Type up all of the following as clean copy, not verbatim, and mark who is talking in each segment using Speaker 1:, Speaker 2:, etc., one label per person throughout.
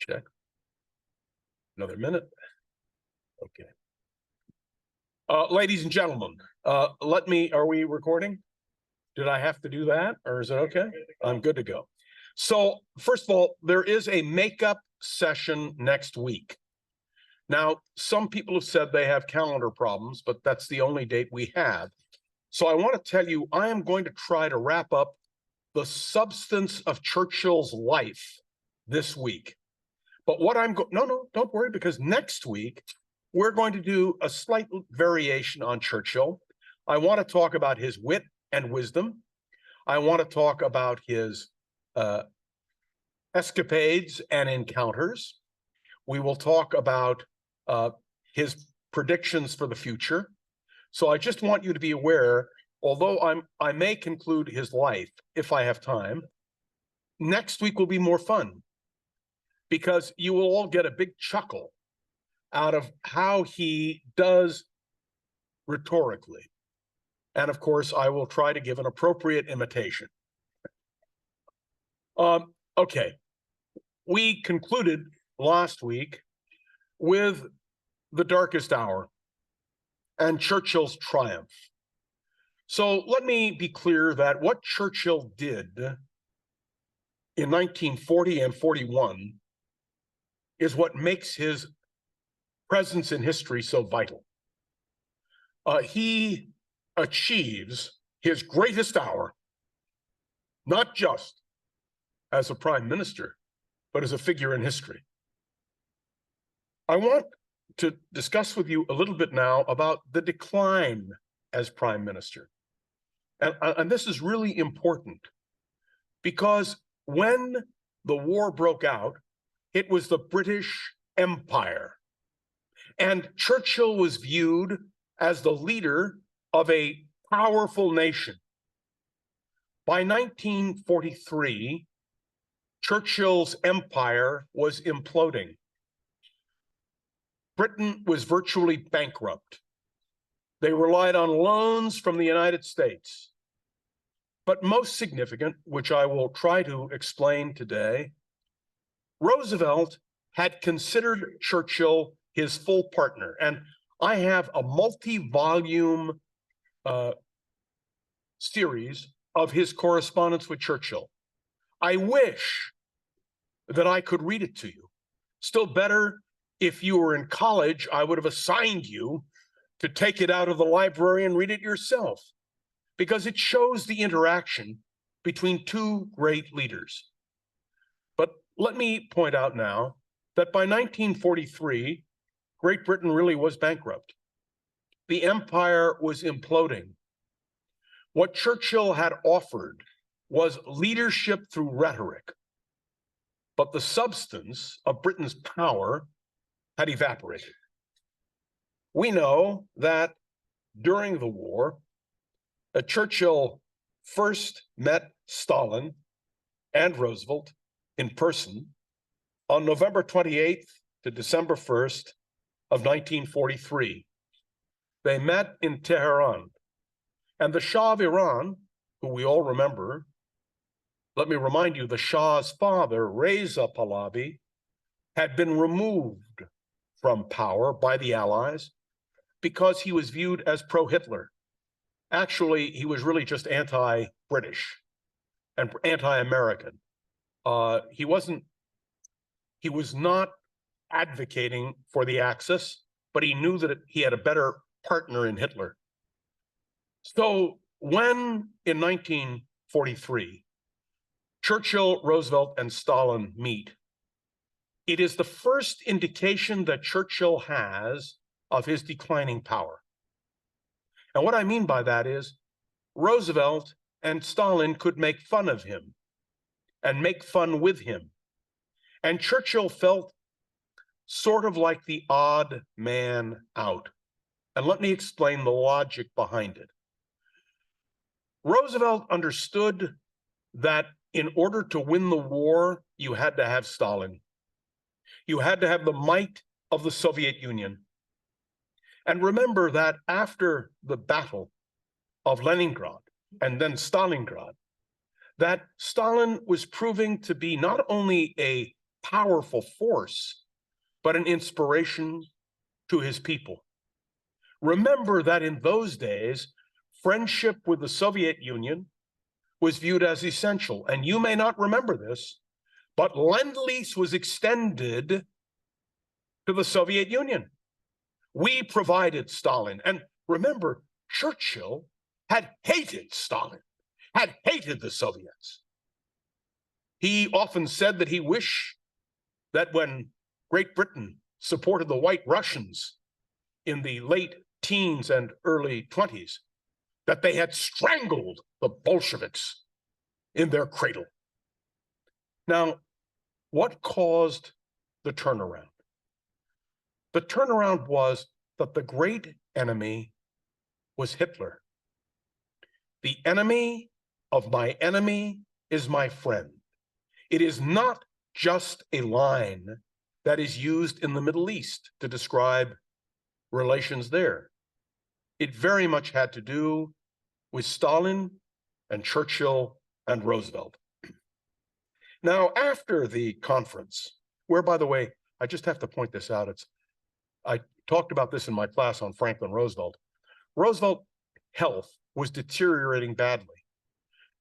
Speaker 1: Check. Another minute. Okay. Ladies and gentlemen, are we recording? Did I have to do that, or is it okay? I'm good to go. So first of all, there is a makeup session next week. Now, some people have said they have calendar problems, but that's the only date we have. So I want to tell you, I am going to try to wrap up the substance of Churchill's life this week. But what I'm going, no, don't worry, because next week, we're going to do a slight variation on Churchill. I want to talk about his wit and wisdom. I want to talk about his escapades and encounters. We will talk about his predictions for the future. So I just want you to be aware, although I may conclude his life if I have time, next week will be more fun because you will all get a big chuckle out of how he does rhetorically. And of course, I will try to give an appropriate imitation. Okay, we concluded last week with the darkest hour and Churchill's triumph. So let me be clear that what Churchill did in 1940 and 41 is what makes his presence in history so vital. He achieves his greatest hour, not just as a prime minister, but as a figure in history. I want to discuss with you a little bit now about the decline as prime minister. And this is really important because when the war broke out, it was the British Empire. And Churchill was viewed as the leader of a powerful nation. By 1943, Churchill's empire was imploding. Britain was virtually bankrupt. They relied on loans from the United States. But most significant, which I will try to explain today, Roosevelt had considered Churchill his full partner. And I have a multi-volume series of his correspondence with Churchill. I wish that I could read it to you. Still better, if you were in college, I would have assigned you to take it out of the library and read it yourself, because it shows the interaction between two great leaders. But let me point out now that by 1943, Great Britain really was bankrupt. The empire was imploding. What Churchill had offered was leadership through rhetoric, but the substance of Britain's power had evaporated. We know that during the war, Churchill first met Stalin and Roosevelt in person on November 28th to December 1st of 1943. They met in Tehran, and the Shah of Iran, who we all remember, let me remind you, the Shah's father, Reza Pahlavi, had been removed from power by the Allies because he was viewed as pro-Hitler. Actually, he was really just anti-British and anti-American. He was not advocating for the Axis, but he knew that he had a better partner in Hitler. So when, in 1943, Churchill, Roosevelt, and Stalin meet, it is the first indication that Churchill has of his declining power. And what I mean by that is Roosevelt and Stalin could make fun of him and make fun with him. And Churchill felt sort of like the odd man out. And let me explain the logic behind it. Roosevelt understood that in order to win the war, you had to have Stalin. You had to have the might of the Soviet Union. And remember that after the Battle of Leningrad and then Stalingrad, that Stalin was proving to be not only a powerful force, but an inspiration to his people. Remember that in those days, friendship with the Soviet Union was viewed as essential. And you may not remember this, but Lend-Lease was extended to the Soviet Union. We provided Stalin. And remember, Churchill had hated Stalin, had hated the Soviets. He often said that he wished that when Great Britain supported the White Russians in the late teens and early 20s, that they had strangled the Bolsheviks in their cradle. Now, what caused the turnaround? The turnaround was that the great enemy was Hitler. The enemy of my enemy is my friend. It is not just a line that is used in the Middle East to describe relations there. It very much had to do with Stalin and Churchill and Roosevelt. Now, after the conference, where, by the way, I just have to point this out, I talked about this in my class on Franklin Roosevelt. Roosevelt's health was deteriorating badly.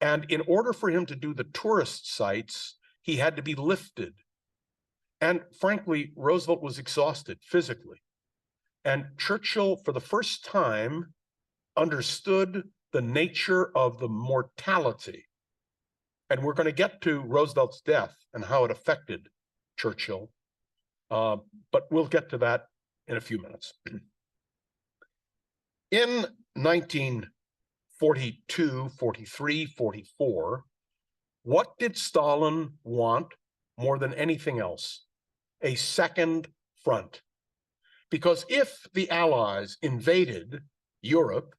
Speaker 1: And in order for him to do the tourist sites, he had to be lifted. And frankly, Roosevelt was exhausted physically. And Churchill, for the first time, understood the nature of the mortality. And we're going to get to Roosevelt's death and how it affected Churchill, but we'll get to that in a few minutes. In 1942, 43, 44, what did Stalin want more than anything else? A second front. Because if the Allies invaded Europe,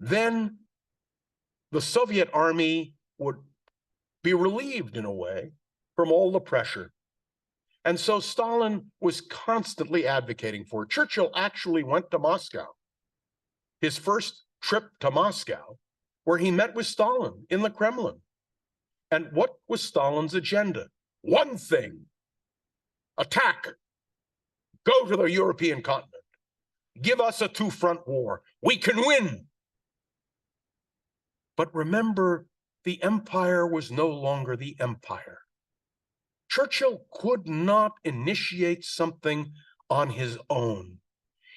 Speaker 1: then the Soviet army would be relieved in a way from all the pressure. And so Stalin was constantly advocating for it. Churchill actually went to Moscow, his first trip to Moscow, where he met with Stalin in the Kremlin. And what was Stalin's agenda? One thing: attack, go to the European continent, give us a two-front war, we can win. But remember, the empire was no longer the empire. Churchill could not initiate something on his own.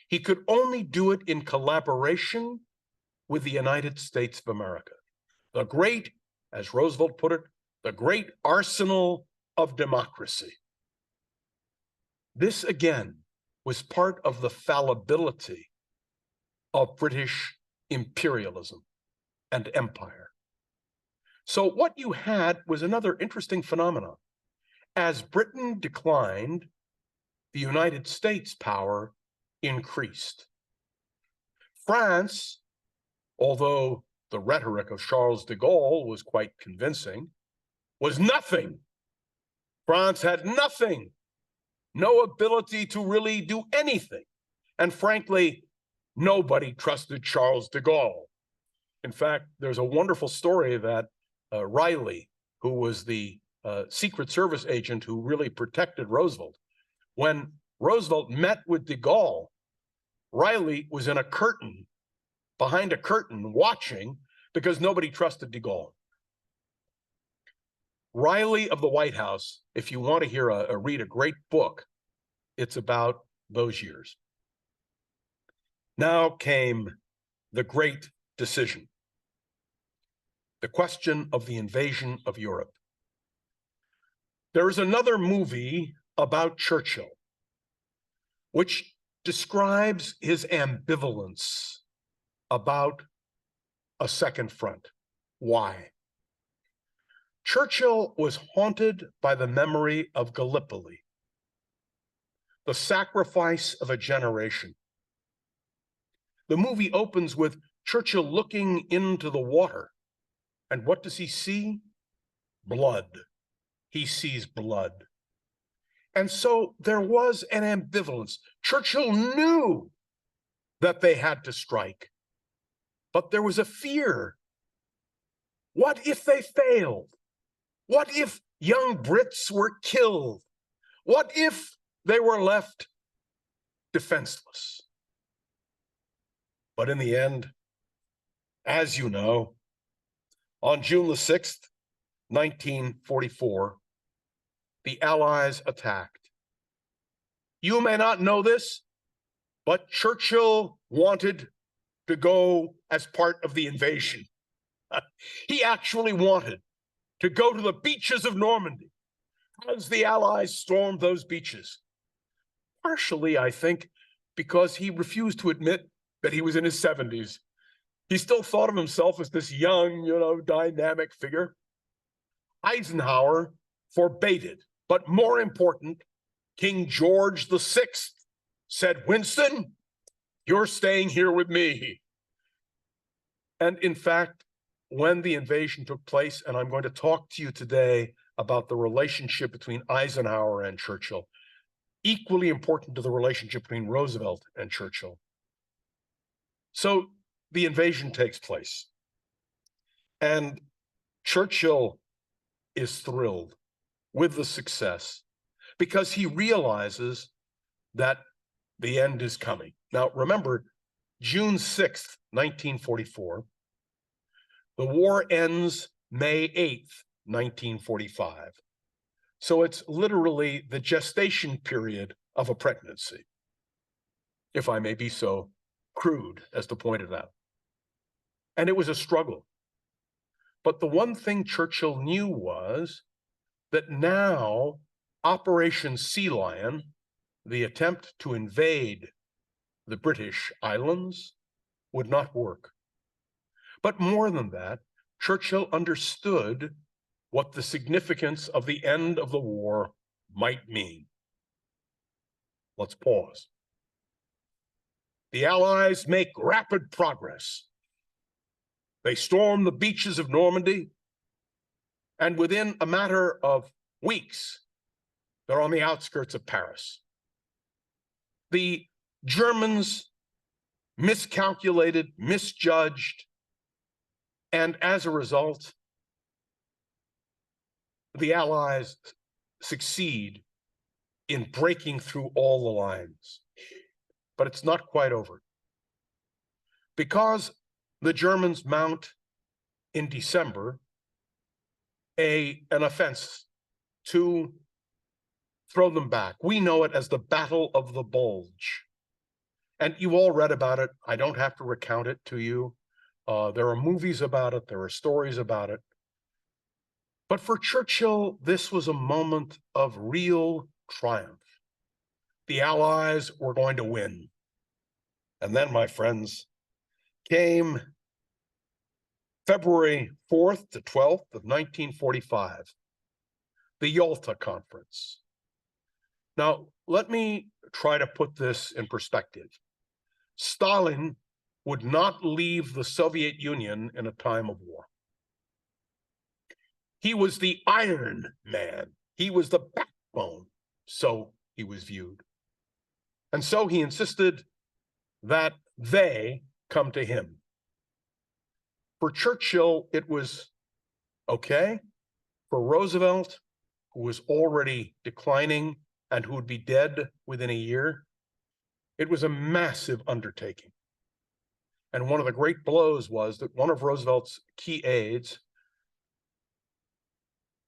Speaker 1: He could only do it in collaboration with the United States of America. The great, as Roosevelt put it, the great arsenal of democracy. This, again, was part of the fallibility of British imperialism and empire. So what you had was another interesting phenomenon. As Britain declined, the United States' power increased. France, although the rhetoric of Charles de Gaulle was quite convincing, was nothing. France had nothing, no ability to really do anything. And frankly, nobody trusted Charles de Gaulle. In fact, there's a wonderful story that Riley, who was the Secret Service agent who really protected Roosevelt, when Roosevelt met with de Gaulle, Riley was in a curtain, behind a curtain, watching, because nobody trusted de Gaulle. Riley of the White House, if you want to hear read a great book, it's about those years. Now came the great decision, the question of the invasion of Europe. There is another movie about Churchill, which describes his ambivalence about a second front. Why? Churchill was haunted by the memory of Gallipoli, the sacrifice of a generation. The movie opens with Churchill looking into the water. And what does he see? Blood. He sees blood. And so there was an ambivalence. Churchill knew that they had to strike, but there was a fear. What if they failed? What if young Brits were killed? What if they were left defenseless? But in the end, as you know, on June the 6th, 1944, the Allies attacked. You may not know this, but Churchill wanted to go as part of the invasion. He actually wanted to go to the beaches of Normandy as the Allies stormed those beaches. Partially, I think, because he refused to admit that he was in his 70s. He still thought of himself as this young, dynamic figure. Eisenhower forbade it, but more important, King George VI said, "Winston, you're staying here with me." And in fact, when the invasion took place, and I'm going to talk to you today about the relationship between Eisenhower and Churchill, equally important to the relationship between Roosevelt and Churchill. So the invasion takes place, and Churchill is thrilled with the success because he realizes that the end is coming. Now, remember, June 6th, 1944, the war ends May 8th, 1945. So it's literally the gestation period of a pregnancy, if I may be so crude as to point it out. And it was a struggle. But the one thing Churchill knew was that now Operation Sea Lion, the attempt to invade the British islands, would not work. But more than that, Churchill understood what the significance of the end of the war might mean. Let's pause. The Allies make rapid progress. They storm the beaches of Normandy, and within a matter of weeks, they're on the outskirts of Paris. The Germans miscalculated, misjudged, and as a result, the Allies succeed in breaking through all the lines. But it's not quite over. Because the Germans mount in December an offense to throw them back. We know it as the Battle of the Bulge. And you all read about it. I don't have to recount it to you. There are movies about it. There are stories about it. But for Churchill, this was a moment of real triumph. The Allies were going to win. And then, my friends, came February 4th to 12th of 1945, the Yalta Conference. Now, let me try to put this in perspective. Stalin would not leave the Soviet Union in a time of war. He was the Iron Man. He was the backbone, so he was viewed. And so he insisted that they come to him. For Churchill, it was okay. For Roosevelt, who was already declining and who would be dead within a year, it was a massive undertaking. And one of the great blows was that one of Roosevelt's key aides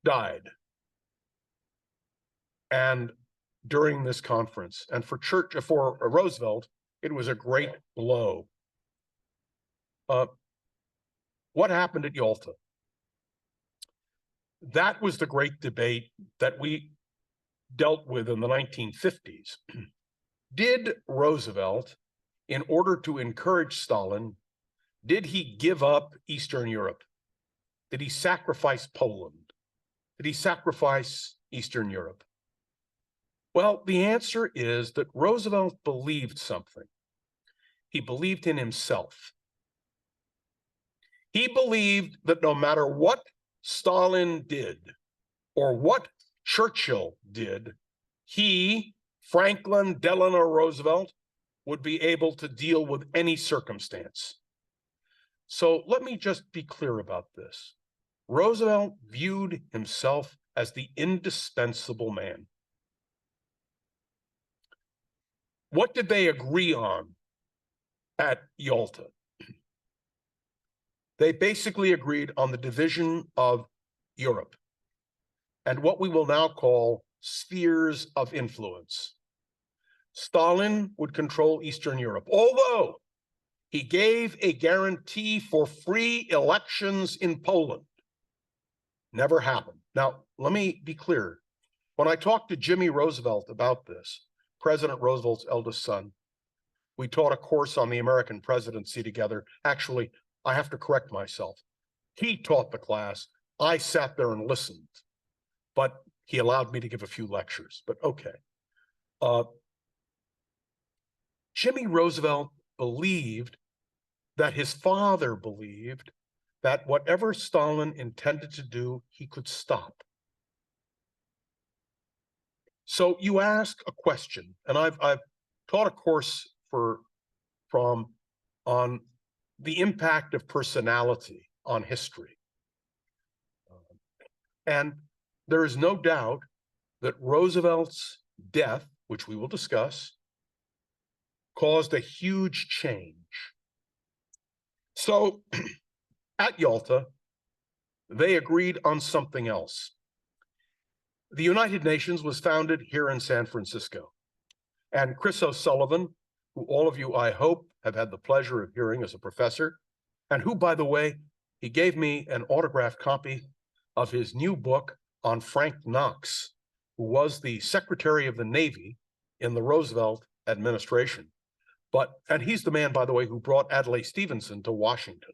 Speaker 1: died. And during this conference, and for Roosevelt, it was a great blow. What happened at Yalta? That was the great debate that we dealt with in the 1950s. Did Roosevelt, in order to encourage Stalin, did he give up Eastern Europe? Did he sacrifice Poland? Did he sacrifice Eastern Europe? Well, the answer is that Roosevelt believed something. He believed in himself. He believed that no matter what Stalin did or what Churchill did, he, Franklin Delano Roosevelt, would be able to deal with any circumstance. So let me just be clear about this. Roosevelt viewed himself as the indispensable man. What did they agree on at Yalta? They basically agreed on the division of Europe and what we will now call spheres of influence. Stalin would control Eastern Europe, although he gave a guarantee for free elections in Poland. Never happened. Now, let me be clear. When I talked to Jimmy Roosevelt about this, President Roosevelt's eldest son, we taught a course on the American presidency together. Actually, I have to correct myself. He taught the class. I sat there and listened, but he allowed me to give a few lectures, but okay. Jimmy Roosevelt believed that his father believed that whatever Stalin intended to do, he could stop. So you ask a question, and I've taught a course for Fromm on the impact of personality on history. And there is no doubt that Roosevelt's death, which we will discuss, caused a huge change. So at Yalta, they agreed on something else. The United Nations was founded here in San Francisco. And Chris O'Sullivan, who all of you, I hope, have had the pleasure of hearing as a professor, and who, by the way, he gave me an autographed copy of his new book on Frank Knox, who was the Secretary of the Navy in the Roosevelt administration. And he's the man, by the way, who brought Adlai Stevenson to Washington.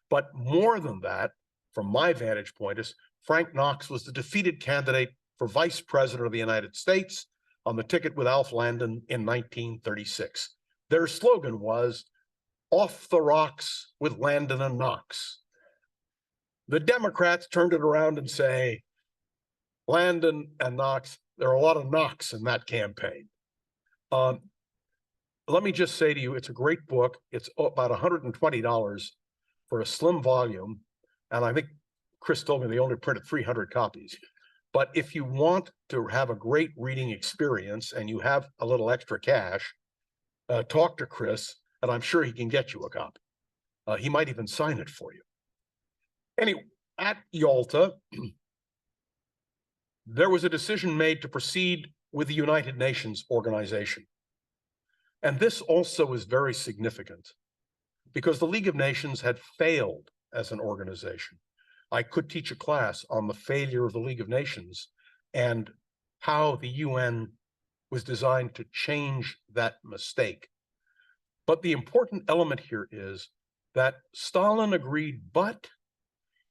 Speaker 1: But more than that, from my vantage point, is Frank Knox was the defeated candidate for Vice President of the United States on the ticket with Alf Landon in 1936. Their slogan was, "Off the rocks with Landon and Knox." The Democrats turned it around and say, Landon and Knox, there are a lot of knocks in that campaign. Let me just say to you, it's a great book. It's about $120 for a slim volume. And I think Chris told me they only printed 300 copies. But if you want to have a great reading experience and you have a little extra cash, talk to Chris, and I'm sure he can get you a copy. He might even sign it for you. Anyway, at Yalta, there was a decision made to proceed with the United Nations organization. And this also is very significant because the League of Nations had failed as an organization. I could teach a class on the failure of the League of Nations and how the UN was designed to change that mistake. But the important element here is that Stalin agreed, but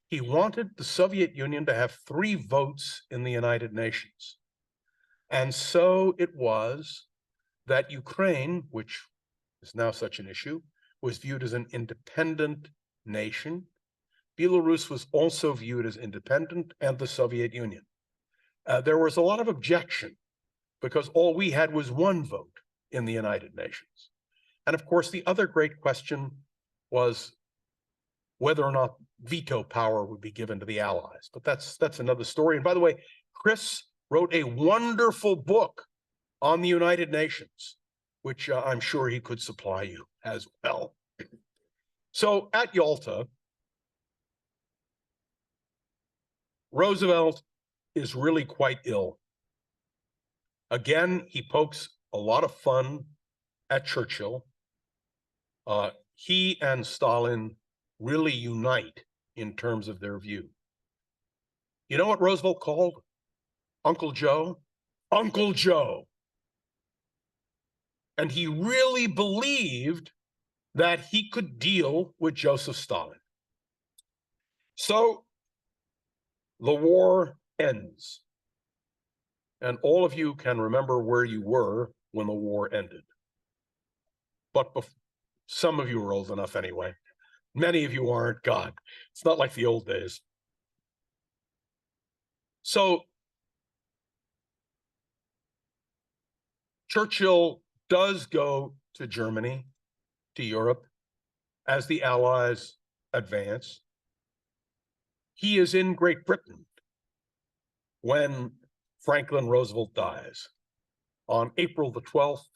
Speaker 1: he wanted the Soviet Union to have 3 votes in the United Nations. And so it was that Ukraine, which is now such an issue, was viewed as an independent nation. Belarus was also viewed as independent, and the Soviet Union. There was a lot of objection because all we had was 1 vote in the United Nations. And of course, the other great question was whether or not veto power would be given to the Allies. But that's another story. And by the way, Chris wrote a wonderful book on the United Nations, which I'm sure he could supply you as well. So at Yalta, Roosevelt is really quite ill. Again, he pokes a lot of fun at Churchill. He and Stalin really unite in terms of their view. You know what Roosevelt called Uncle Joe? Uncle Joe. And he really believed that he could deal with Joseph Stalin. So the war ends. And all of you can remember where you were when the war ended. But some of you are old enough anyway. Many of you aren't. God, it's not like the old days. So Churchill does go to Germany, to Europe, as the Allies advance. He is in Great Britain when Franklin Roosevelt dies on April the 12th,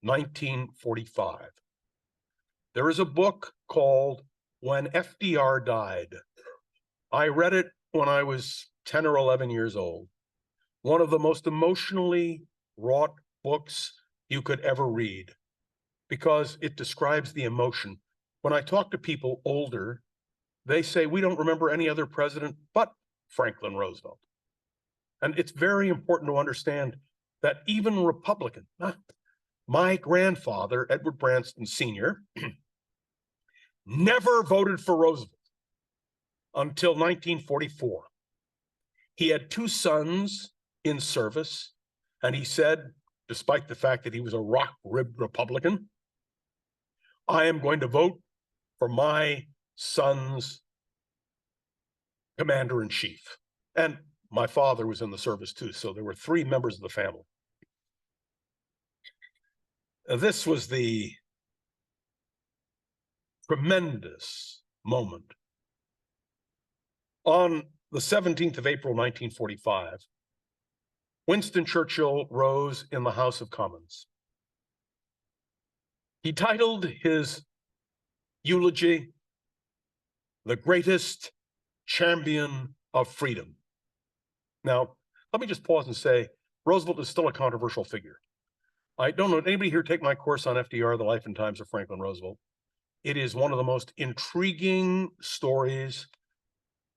Speaker 1: 1945. There is a book called When F.D.R. Died. I read it when I was 10 or 11 years old. One of the most emotionally wrought books you could ever read, because it describes the emotion. When I talk to people older, they say, we don't remember any other president but Franklin Roosevelt. And it's very important to understand that even Republican, my grandfather, Edward Branston Sr., never voted for Roosevelt until 1944. He had two sons in service, and he said, despite the fact that he was a rock-ribbed Republican, I am going to vote for my son's commander-in-chief. And my father was in the service too, so there were three members of the family. This was the tremendous moment. On the 17th of April, 1945, Winston Churchill rose in the House of Commons. He titled his eulogy, "The Greatest Champion of Freedom." Now, let me just pause and say, Roosevelt is still a controversial figure. I don't know, anybody here take my course on F.D.R., The Life and Times of Franklin Roosevelt? It is one of the most intriguing stories,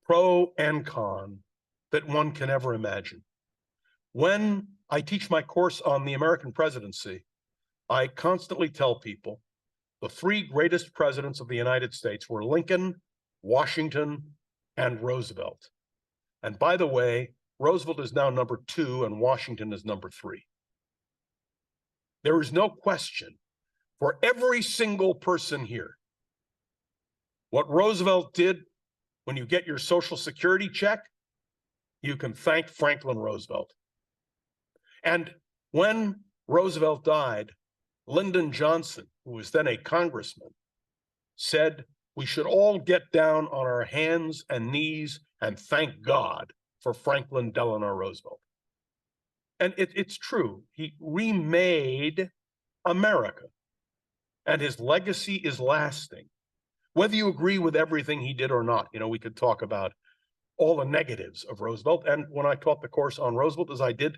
Speaker 1: pro and con, that one can ever imagine. When I teach my course on the American presidency, I constantly tell people the three greatest presidents of the United States were Lincoln, Washington, and Roosevelt. And by the way, Roosevelt is now number 2 and Washington is number 3. There is no question for every single person here, what Roosevelt did when you get your Social Security check, you can thank Franklin Roosevelt. And when Roosevelt died, Lyndon Johnson, who was then a congressman, said we should all get down on our hands and knees and thank God for Franklin Delano Roosevelt. And it's true. He remade America, and his legacy is lasting. Whether you agree with everything he did or not, we could talk about all the negatives of Roosevelt. And when I taught the course on Roosevelt, as I did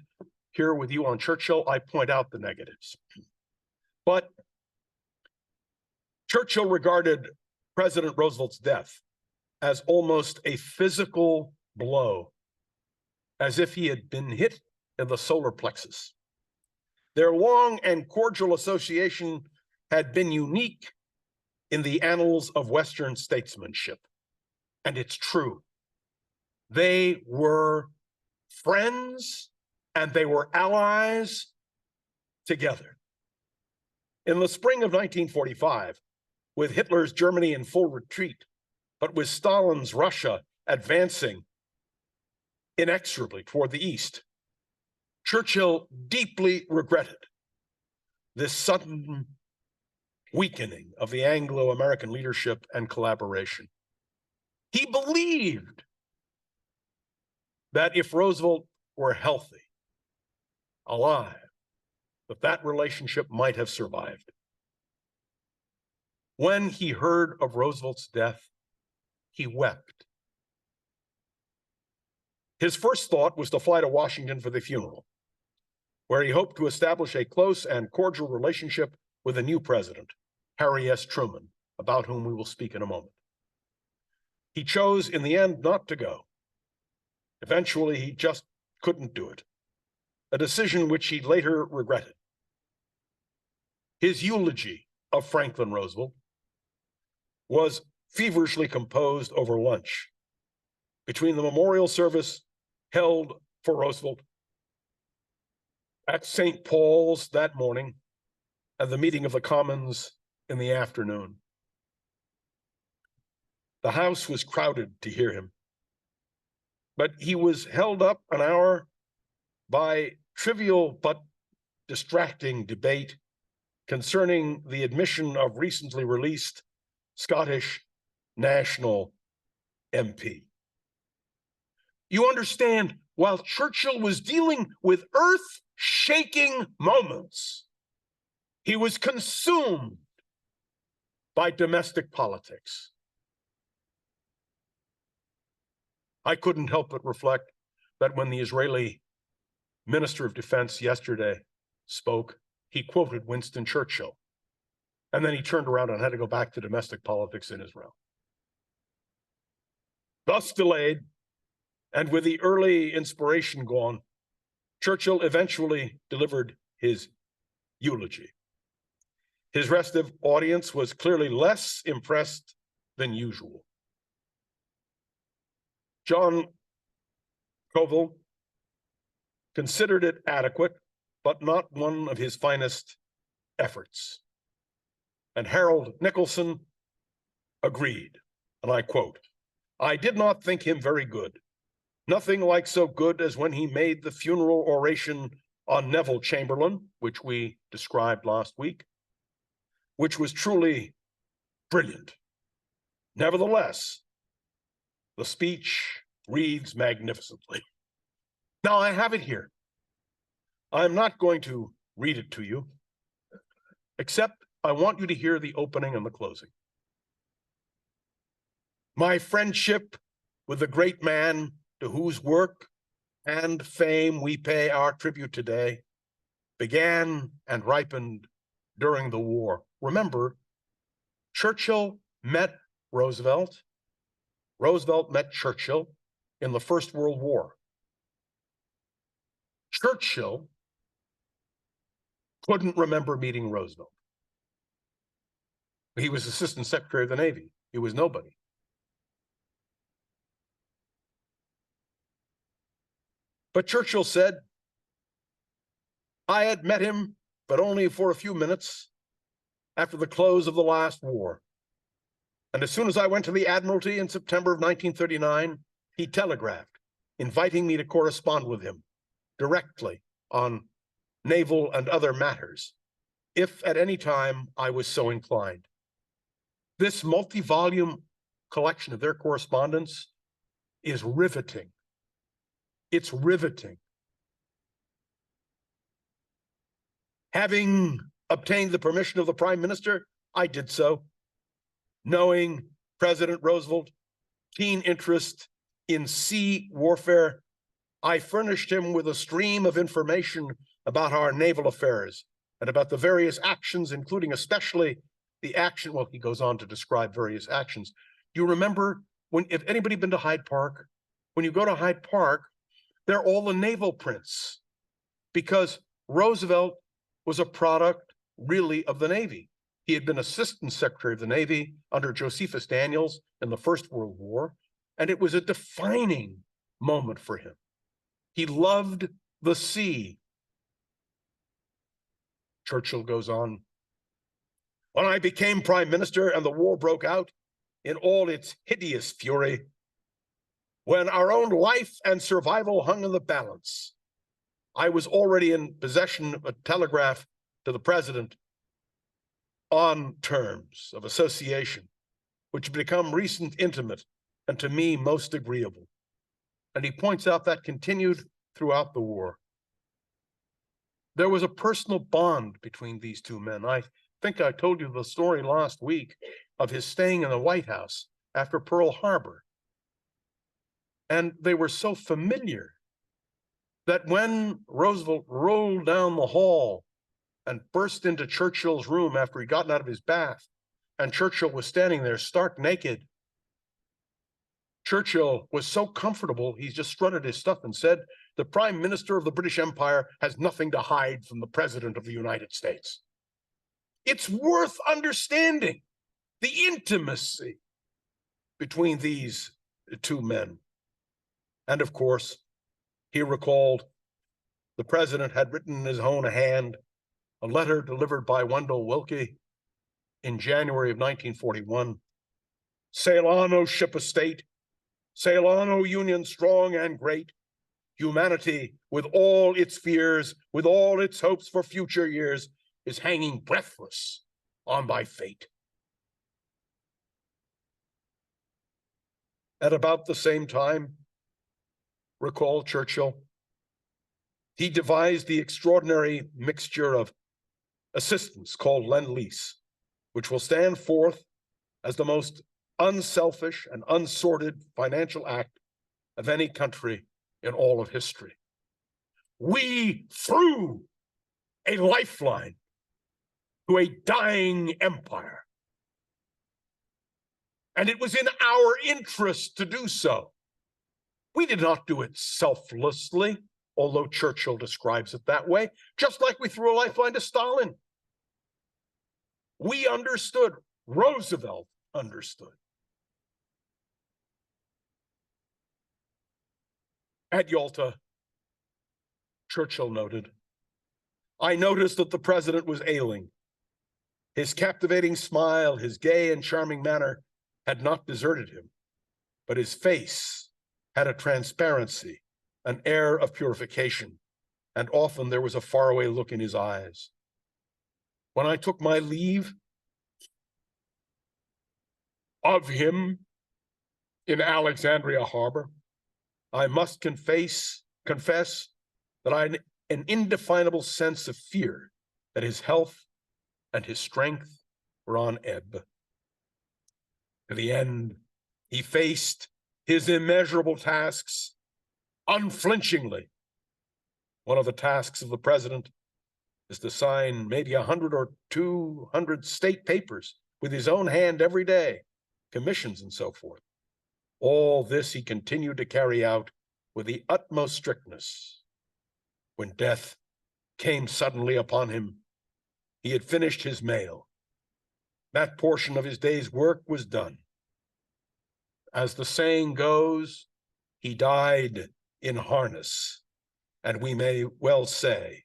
Speaker 1: here with you on Churchill, I point out the negatives. But Churchill regarded President Roosevelt's death as almost a physical blow, as if he had been hit in the solar plexus. Their long and cordial association had been unique in the annals of Western statesmanship. And it's true. They were friends and they were allies together. In the spring of 1945, with Hitler's Germany in full retreat, but with Stalin's Russia advancing inexorably toward the east, Churchill deeply regretted this sudden weakening of the Anglo-American leadership and collaboration. He believed that if Roosevelt were healthy, alive, that relationship might have survived. When he heard of Roosevelt's death, he wept. His first thought was to fly to Washington for the funeral, where he hoped to establish a close and cordial relationship with a new president, Harry S. Truman, about whom we will speak in a moment. He chose in the end not to go. Eventually, he just couldn't do it, a decision which he later regretted. His eulogy of Franklin Roosevelt was feverishly composed over lunch between the memorial service held for Roosevelt at St. Paul's that morning and the meeting of the Commons in the afternoon. The House was crowded to hear him, but he was held up an hour by trivial but distracting debate concerning the admission of recently released Scottish National MP. You understand, while Churchill was dealing with earth-shaking moments, He was consumed by domestic politics. I couldn't help but reflect that when the Israeli Minister of Defense yesterday spoke, he quoted Winston Churchill, and then he turned around and had to go back to domestic politics in Israel. Thus delayed, and with the early inspiration gone, Churchill eventually delivered his eulogy. His restive audience was clearly less impressed than usual. John Covell considered it adequate, but not one of his finest efforts. And Harold Nicholson agreed, and I quote, "I did not think him very good. Nothing like so good as when he made the funeral oration on Neville Chamberlain, which we described last week, which was truly brilliant. Nevertheless, the speech reads magnificently." Now I have it here. I'm not going to read it to you, except I want you to hear the opening and the closing. "My friendship with the great man to whose work and fame we pay our tribute today began and ripened during the war." Remember, Churchill met Roosevelt. Roosevelt met Churchill in the First World War. Churchill couldn't remember meeting Roosevelt. He was Assistant Secretary of the Navy. He was nobody. But Churchill said, "I had met him, but only for a few minutes after the close of the last war. And as soon as I went to the Admiralty in September of 1939, he telegraphed, inviting me to correspond with him directly on naval and other matters, if at any time I was so inclined." This multi-volume collection of their correspondence is riveting. It's riveting. Having obtained the permission of the Prime Minister, I did so, knowing President Roosevelt's keen interest in sea warfare. I furnished him with a stream of information about our naval affairs and about the various actions, including especially the action, well, he goes on to describe various actions. Do you remember if anybody been to Hyde Park? When you go to Hyde Park, they're all the naval prints, because Roosevelt was a product really of the Navy. He had been Assistant Secretary of the Navy under Josephus Daniels in the First World War, and it was a defining moment for him. He loved the sea. Churchill goes on, "When I became Prime Minister and the war broke out in all its hideous fury, when our own life and survival hung in the balance, I was already in possession of a telegraph to the President on terms of association, which had become recent intimate and to me most agreeable." And he points out that continued throughout the war. There was a personal bond between these two men. I think I told you the story last week of his staying in the White House after Pearl Harbor. And they were so familiar that when Roosevelt rolled down the hall and burst into Churchill's room after he'd gotten out of his bath, and Churchill was standing there stark naked, Churchill was so comfortable, he just strutted his stuff and said, "The Prime Minister of the British Empire has nothing to hide from the President of the United States." It's worth understanding the intimacy between these two men. And of course, he recalled the president had written in his own hand a letter delivered by Wendell Willkie in January of 1941. "Sail on, O ship of state, sail on, O Union strong and great. Humanity, with all its fears, with all its hopes for future years, is hanging breathless on thy fate." At about the same time, recalled Churchill, he devised the extraordinary mixture of assistance called Lend-Lease, which will stand forth as the most unselfish and unsorted financial act of any country in all of history. We threw a lifeline to a dying empire. And it was in our interest to do so. We did not do it selflessly, although Churchill describes it that way, just like we threw a lifeline to Stalin. We understood. Roosevelt understood. At Yalta, Churchill noted, I noticed that the president was ailing. His captivating smile, his gay and charming manner had not deserted him, but his face had a transparency, an air of purification, and often there was a faraway look in his eyes. When I took my leave of him in Alexandria Harbor, I must confess that I had an indefinable sense of fear that his health and his strength were on ebb. To the end, he faced his immeasurable tasks unflinchingly. One of the tasks of the president is to sign maybe 100 or 200 state papers with his own hand every day, commissions and so forth. All this he continued to carry out with the utmost strictness. When death came suddenly upon him, he had finished his mail. That portion of his day's work was done. As the saying goes, he died in harness, and we may well say,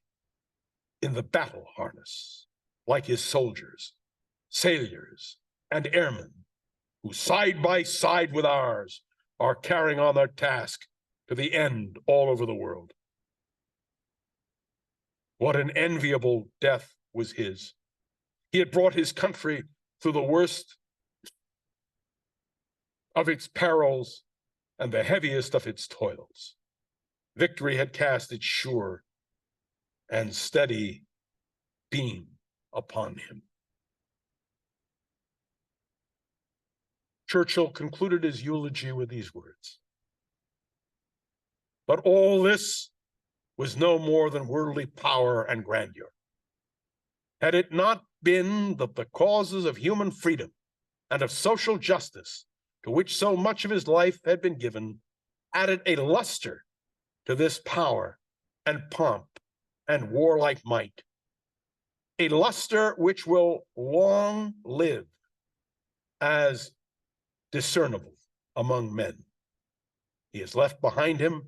Speaker 1: in the battle harness, like his soldiers, sailors, and airmen, who side by side with ours are carrying on their task to the end all over the world. What an enviable death was his. He had brought his country through the worst of its perils and the heaviest of its toils. Victory had cast its sure and steady beam upon him. Churchill concluded his eulogy with these words. But all this was no more than worldly power and grandeur. Had it not been that the causes of human freedom and of social justice, to which so much of his life had been given, added a luster to this power and pomp and warlike might, a luster which will long live as discernible among men. He has left behind him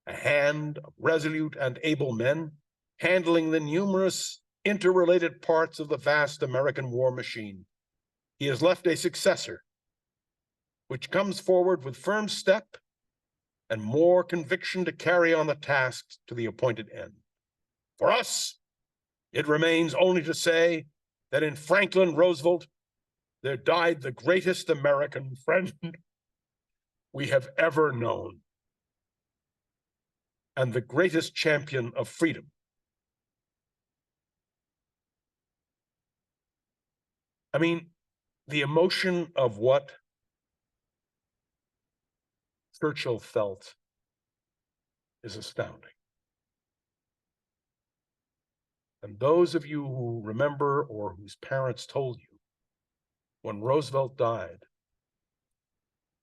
Speaker 1: a hand of resolute and able men handling the numerous interrelated parts of the vast American war machine. He has left a successor which comes forward with firm step and more conviction to carry on the tasks to the appointed end. For us, it remains only to say that in Franklin Roosevelt, there died the greatest American friend we have ever known, and the greatest champion of freedom. I mean, the emotion of what Churchill felt is astounding. And those of you who remember or whose parents told you, when Roosevelt died,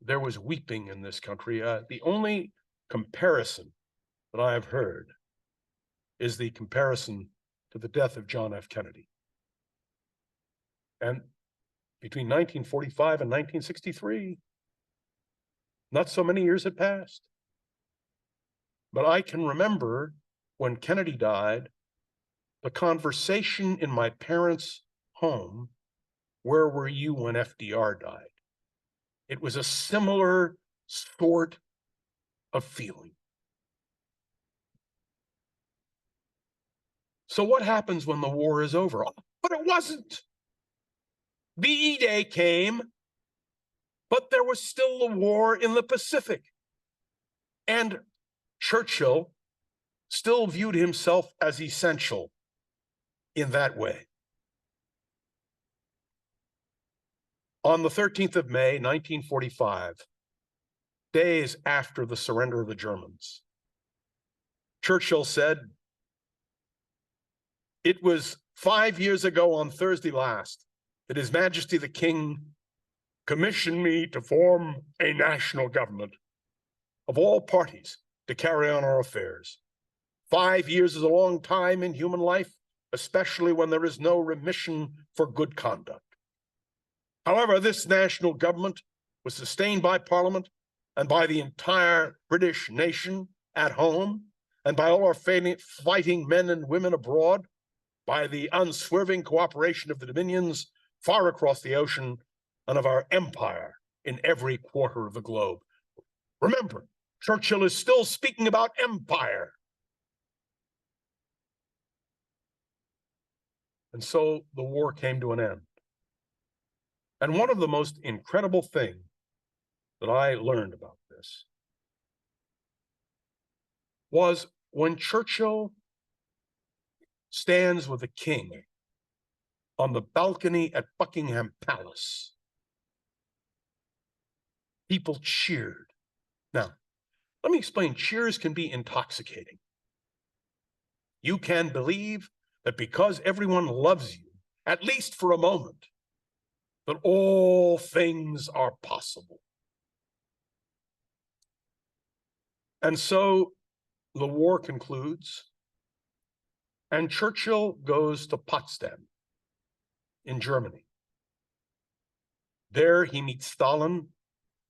Speaker 1: there was weeping in this country. The only comparison that I have heard is the comparison to the death of John F. Kennedy. And between 1945 and 1963, not so many years had passed. But I can remember when Kennedy died, the conversation in my parents' home, where were you when F.D.R. died? It was a similar sort of feeling. So what happens when the war is over? But it wasn't. The E-Day came, but there was still the war in the Pacific. And Churchill still viewed himself as essential in that way. On the 13th of May, 1945, days after the surrender of the Germans, Churchill said, "It was 5 years ago on Thursday last that His Majesty the King commissioned me to form a national government of all parties to carry on our affairs. 5 years is a long time in human life, especially when there is no remission for good conduct. However, this national government was sustained by Parliament and by the entire British nation at home, and by all our fighting men and women abroad, by the unswerving cooperation of the dominions far across the ocean, and of our empire in every quarter of the globe." Remember, Churchill is still speaking about empire. And so the war came to an end. And one of the most incredible things that I learned about this was when Churchill stands with the king on the balcony at Buckingham Palace, people cheered. Now, let me explain. Cheers can be intoxicating. You can believe that because everyone loves you, at least for a moment, that all things are possible. And so the war concludes, and Churchill goes to Potsdam in Germany. There he meets Stalin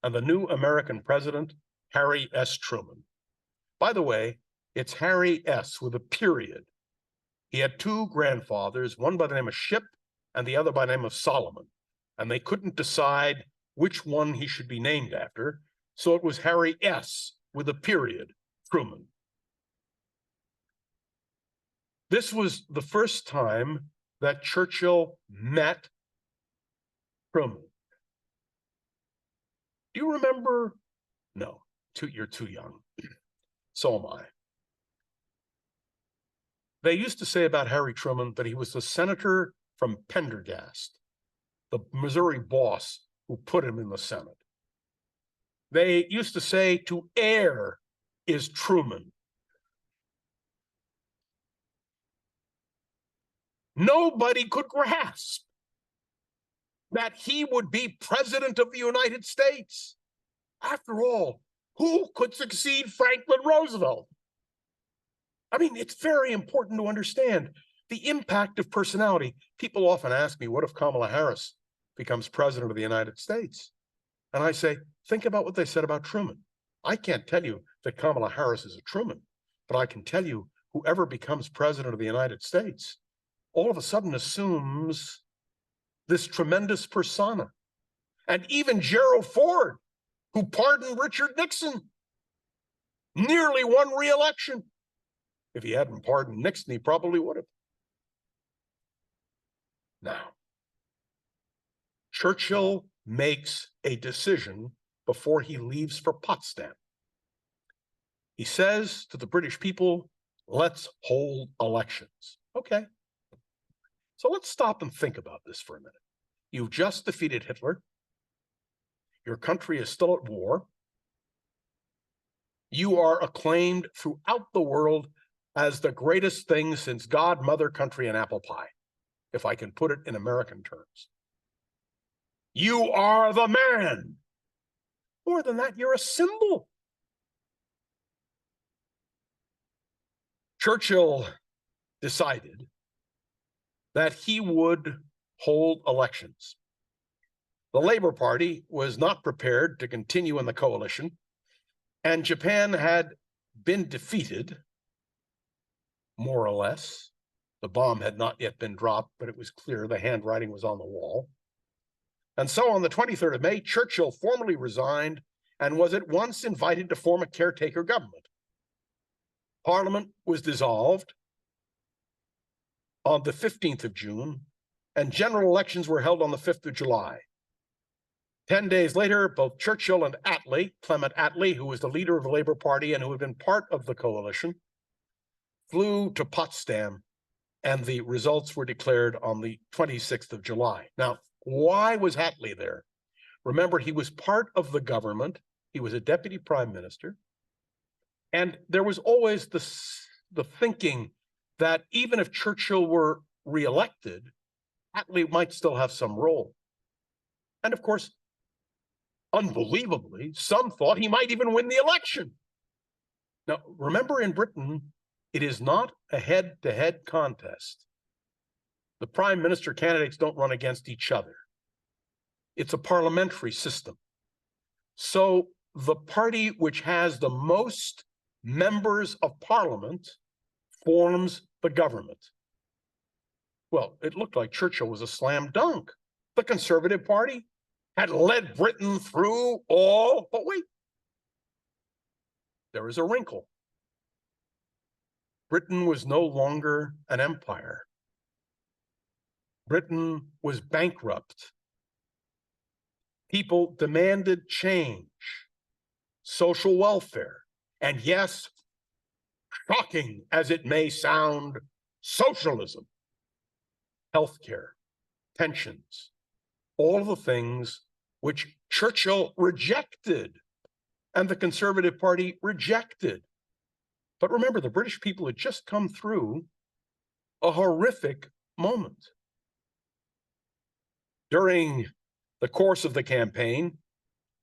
Speaker 1: and the new American president, Harry S. Truman. By the way, it's Harry S. with a period. He had two grandfathers, one by the name of Ship and the other by the name of Solomon, and they couldn't decide which one he should be named after, so it was Harry S. with a period, Truman. This was the first time that Churchill met Truman. Do you remember? No, you're too young. So am I. They used to say about Harry Truman that he was the senator from Pendergast, the Missouri boss who put him in the Senate. They used to say to err is Truman. Nobody could grasp that he would be president of the United States. After all, who could succeed Franklin Roosevelt? I mean, it's very important to understand the impact of personality. People often ask me, what if Kamala Harris becomes president of the United States? And I say, think about what they said about Truman. I can't tell you that Kamala Harris is a Truman, but I can tell you whoever becomes president of the United States all of a sudden assumes this tremendous persona. And even Gerald Ford, who pardoned Richard Nixon, nearly won re-election. If he hadn't pardoned Nixon, he probably would have. Now, Churchill makes a decision before he leaves for Potsdam. He says to the British people, let's hold elections. Okay. So let's stop and think about this for a minute. You've just defeated Hitler. Your country is still at war. You are acclaimed throughout the world as the greatest thing since God, mother, country, and apple pie, if I can put it in American terms. You are the man. More than that, you're a symbol. Churchill decided that he would hold elections. The Labour Party was not prepared to continue in the coalition, and Japan had been defeated, more or less. The bomb had not yet been dropped, but it was clear the handwriting was on the wall. And so on the 23rd of May, Churchill formally resigned and was at once invited to form a caretaker government. Parliament was dissolved on the 15th of June, and general elections were held on the 5th of July. 10 days later, both Churchill and Attlee, Clement Attlee, who was the leader of the Labour Party and who had been part of the coalition, flew to Potsdam and the results were declared on the 26th of July. Now, why was Attlee there? Remember, he was part of the government. He was a deputy prime minister. And there was always the thinking that even if Churchill were reelected, Attlee might still have some role. And of course, unbelievably, some thought he might even win the election. Now, remember, in Britain, it is not a head-to-head contest. The prime minister candidates don't run against each other. It's a parliamentary system. So the party which has the most members of parliament forms the government. Well, it looked like Churchill was a slam dunk. The Conservative Party had led Britain through all, but wait, there is a wrinkle. Britain was no longer an empire. Britain was bankrupt. People demanded change, social welfare, and yes, shocking as it may sound, socialism, healthcare, pensions, all the things which Churchill rejected and the Conservative Party rejected. But remember, the British people had just come through a horrific moment. During the course of the campaign,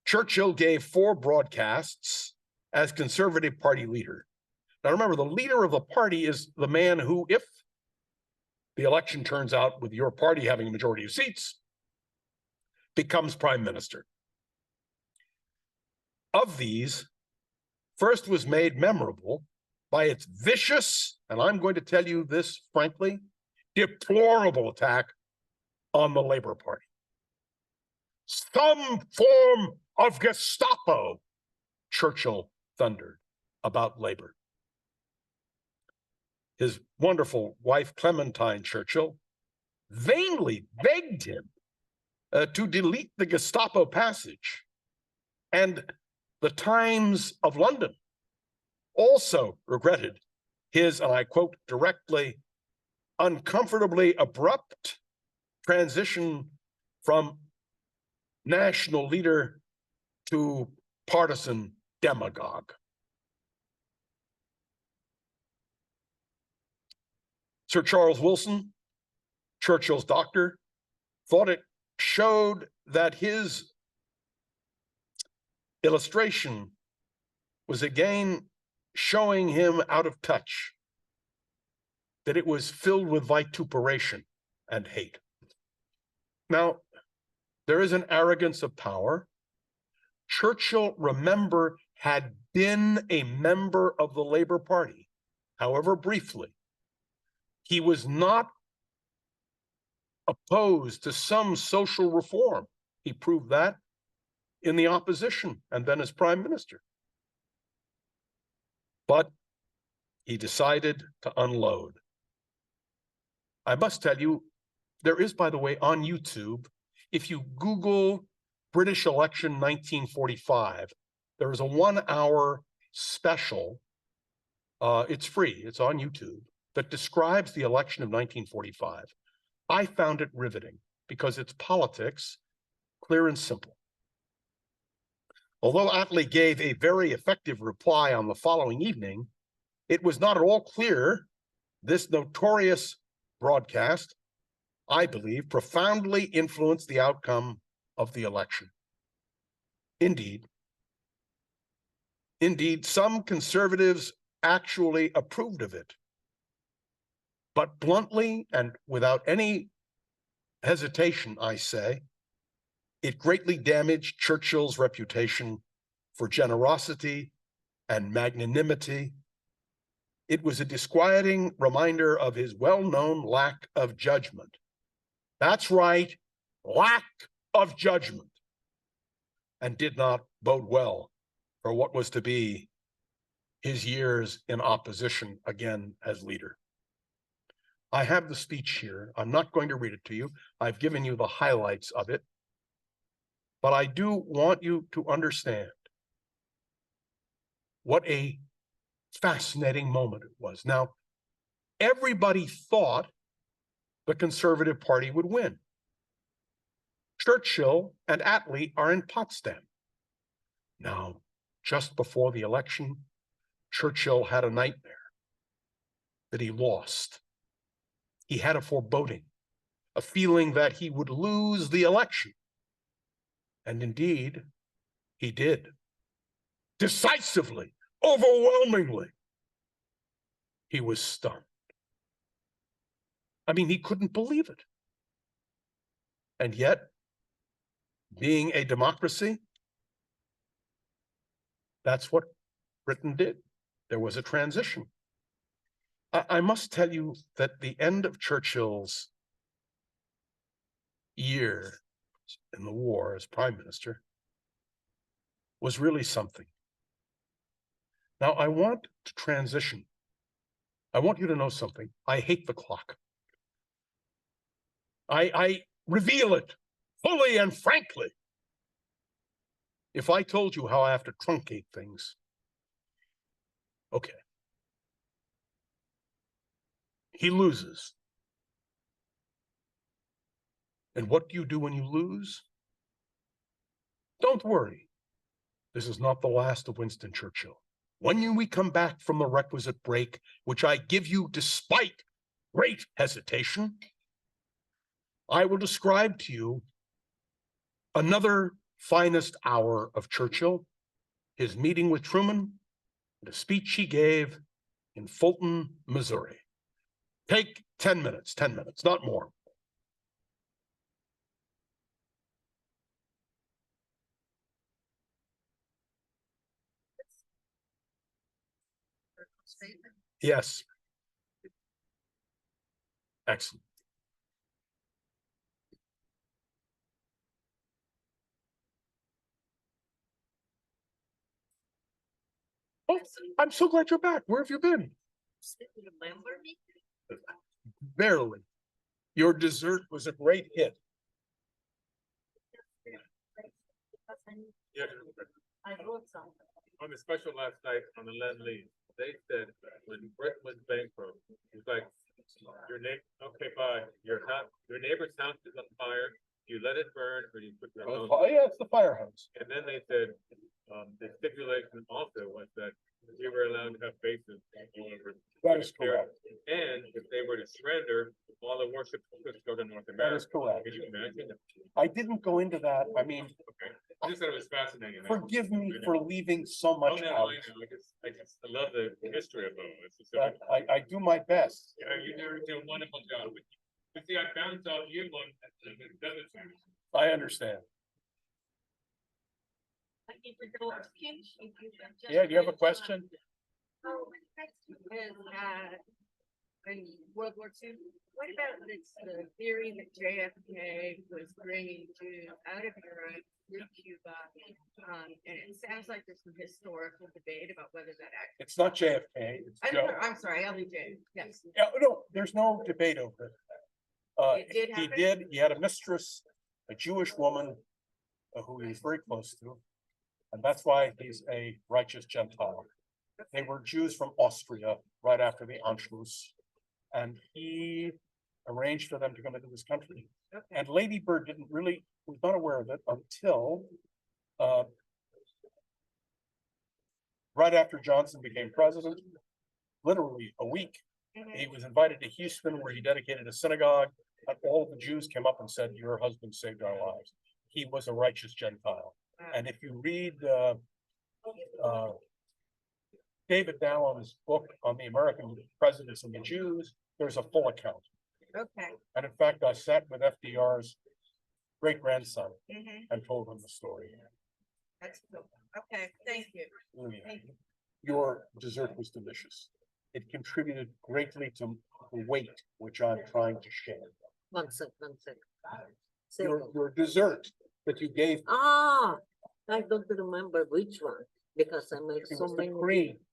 Speaker 1: Churchill gave 4 broadcasts as Conservative Party leader. Now remember, the leader of the party is the man who, if the election turns out with your party having a majority of seats, becomes prime minister. Of these, first was made memorable by its vicious, and I'm going to tell you this frankly, deplorable attack on the Labour Party. Some form of Gestapo, Churchill thundered about Labour. His wonderful wife, Clementine Churchill, vainly begged him to delete the Gestapo passage. And the Times of London also regretted his, and I quote directly, uncomfortably abrupt transition from national leader to partisan demagogue. Sir Charles Wilson, Churchill's doctor, thought it showed that his illustration was again showing him out of touch, that it was filled with vituperation and hate. Now, there is an arrogance of power. Churchill, remember, had been a member of the Labour Party, however briefly. He was not opposed to some social reform. He proved that in the opposition and then as prime minister. But he decided to unload. I must tell you, there is, by the way, on YouTube, if you Google British election 1945, there is a 1-hour special. It's free, it's on YouTube, that describes the election of 1945. I found it riveting because it's politics, clear and simple. Although Attlee gave a very effective reply on the following evening, it was not at all clear this notorious broadcast, I believe, profoundly influenced the outcome of the election. Indeed, some conservatives actually approved of it. But bluntly and without any hesitation, I say, it greatly damaged Churchill's reputation for generosity and magnanimity. It was a disquieting reminder of his well-known lack of judgment. That's right, lack of judgment, and did not bode well for what was to be his years in opposition again as leader. I have the speech here. I'm not going to read it to you. I've given you the highlights of it. But I do want you to understand what a fascinating moment it was. Now, everybody thought the Conservative Party would win. Churchill and Attlee are in Potsdam. Now, just before the election, Churchill had a nightmare that he lost. He had a foreboding, a feeling that he would lose the election. And indeed, he did. Decisively, overwhelmingly. He was stunned. I mean, he couldn't believe it. And yet, being a democracy, that's what Britain did. There was a transition. I must tell you that the end of Churchill's year in the war as prime minister was really something. Now, I want to transition. I want you to know something. I hate the clock. I reveal it fully and frankly. If I told you how I have to truncate things, okay. He loses. And what do you do when you lose? Don't worry. This is not the last of Winston Churchill. When we come back from the requisite break, which I give you despite great hesitation, I will describe to you another finest hour of Churchill, his meeting with Truman, and a speech he gave in Fulton, Missouri. Take 10 minutes, not more. Yes. Excellent. Oh, I'm so glad you're back. Where have you been?
Speaker 2: Remember me?
Speaker 1: Barely. Your dessert was a great hit.
Speaker 3: Yeah.
Speaker 2: I wrote some.
Speaker 3: On the special last night on the Lend-Lease, they said when Britain was bankrupt, it was like your neighbor, okay, bye. Your neighbor's house is on fire. You let it burn, or you put your own.
Speaker 1: Oh, yeah, it's the firehouse.
Speaker 3: And then they said the stipulation also was that we were allowed to have bases all over.
Speaker 1: That is correct.
Speaker 3: And if they were to surrender, all the warships could go to North America.
Speaker 1: That is correct.
Speaker 3: Can you imagine?
Speaker 1: I didn't go into that. I mean,
Speaker 3: Okay. I just thought it was fascinating.
Speaker 1: forgive me for leaving so
Speaker 3: Oh,
Speaker 1: much
Speaker 3: no,
Speaker 1: out.
Speaker 3: I love the history of them. It's just
Speaker 1: But I do my best.
Speaker 3: yeah, you do a wonderful job. But see, I found out you one that doesn't sound.
Speaker 1: I understand.
Speaker 2: I need to go to Kinch if you can just-
Speaker 1: Yeah, do you have a question?
Speaker 2: Oh, and, in World War II, what about this theory that JFK was bringing Jews out of Europe through Cuba? And it sounds like there's some historical debate about whether that actually.
Speaker 1: It's not JFK, it's Joe.
Speaker 2: I'm sorry, LBJ, yes.
Speaker 1: Yeah, no, there's no debate over it.
Speaker 2: It did happen?
Speaker 1: He did. He had a mistress, a Jewish woman who he was very close to. And that's why he's a righteous Gentile. They were Jews from Austria right after the Anschluss. And he arranged for them to come into this country.
Speaker 2: Okay.
Speaker 1: And Lady Bird was not aware of it until right after Johnson became president, literally a week. He was invited to Houston where he dedicated a synagogue, and all the Jews came up and said, "Your husband saved our lives." He was a righteous Gentile. And if you read David Dallon's book on the American presidents and the Jews, there's a full account.
Speaker 2: Okay.
Speaker 1: And in fact, I sat with FDR's great-grandson
Speaker 2: Mhm.
Speaker 1: and told him the story.
Speaker 2: That's cool. Okay, thank you. Thank you.
Speaker 1: Your dessert was delicious. It contributed greatly to the weight which I'm trying to share.
Speaker 4: One sec.
Speaker 1: Your dessert that you gave me,
Speaker 4: I don't remember which one because I made
Speaker 1: it
Speaker 4: so
Speaker 1: was the
Speaker 4: many.
Speaker 1: cream.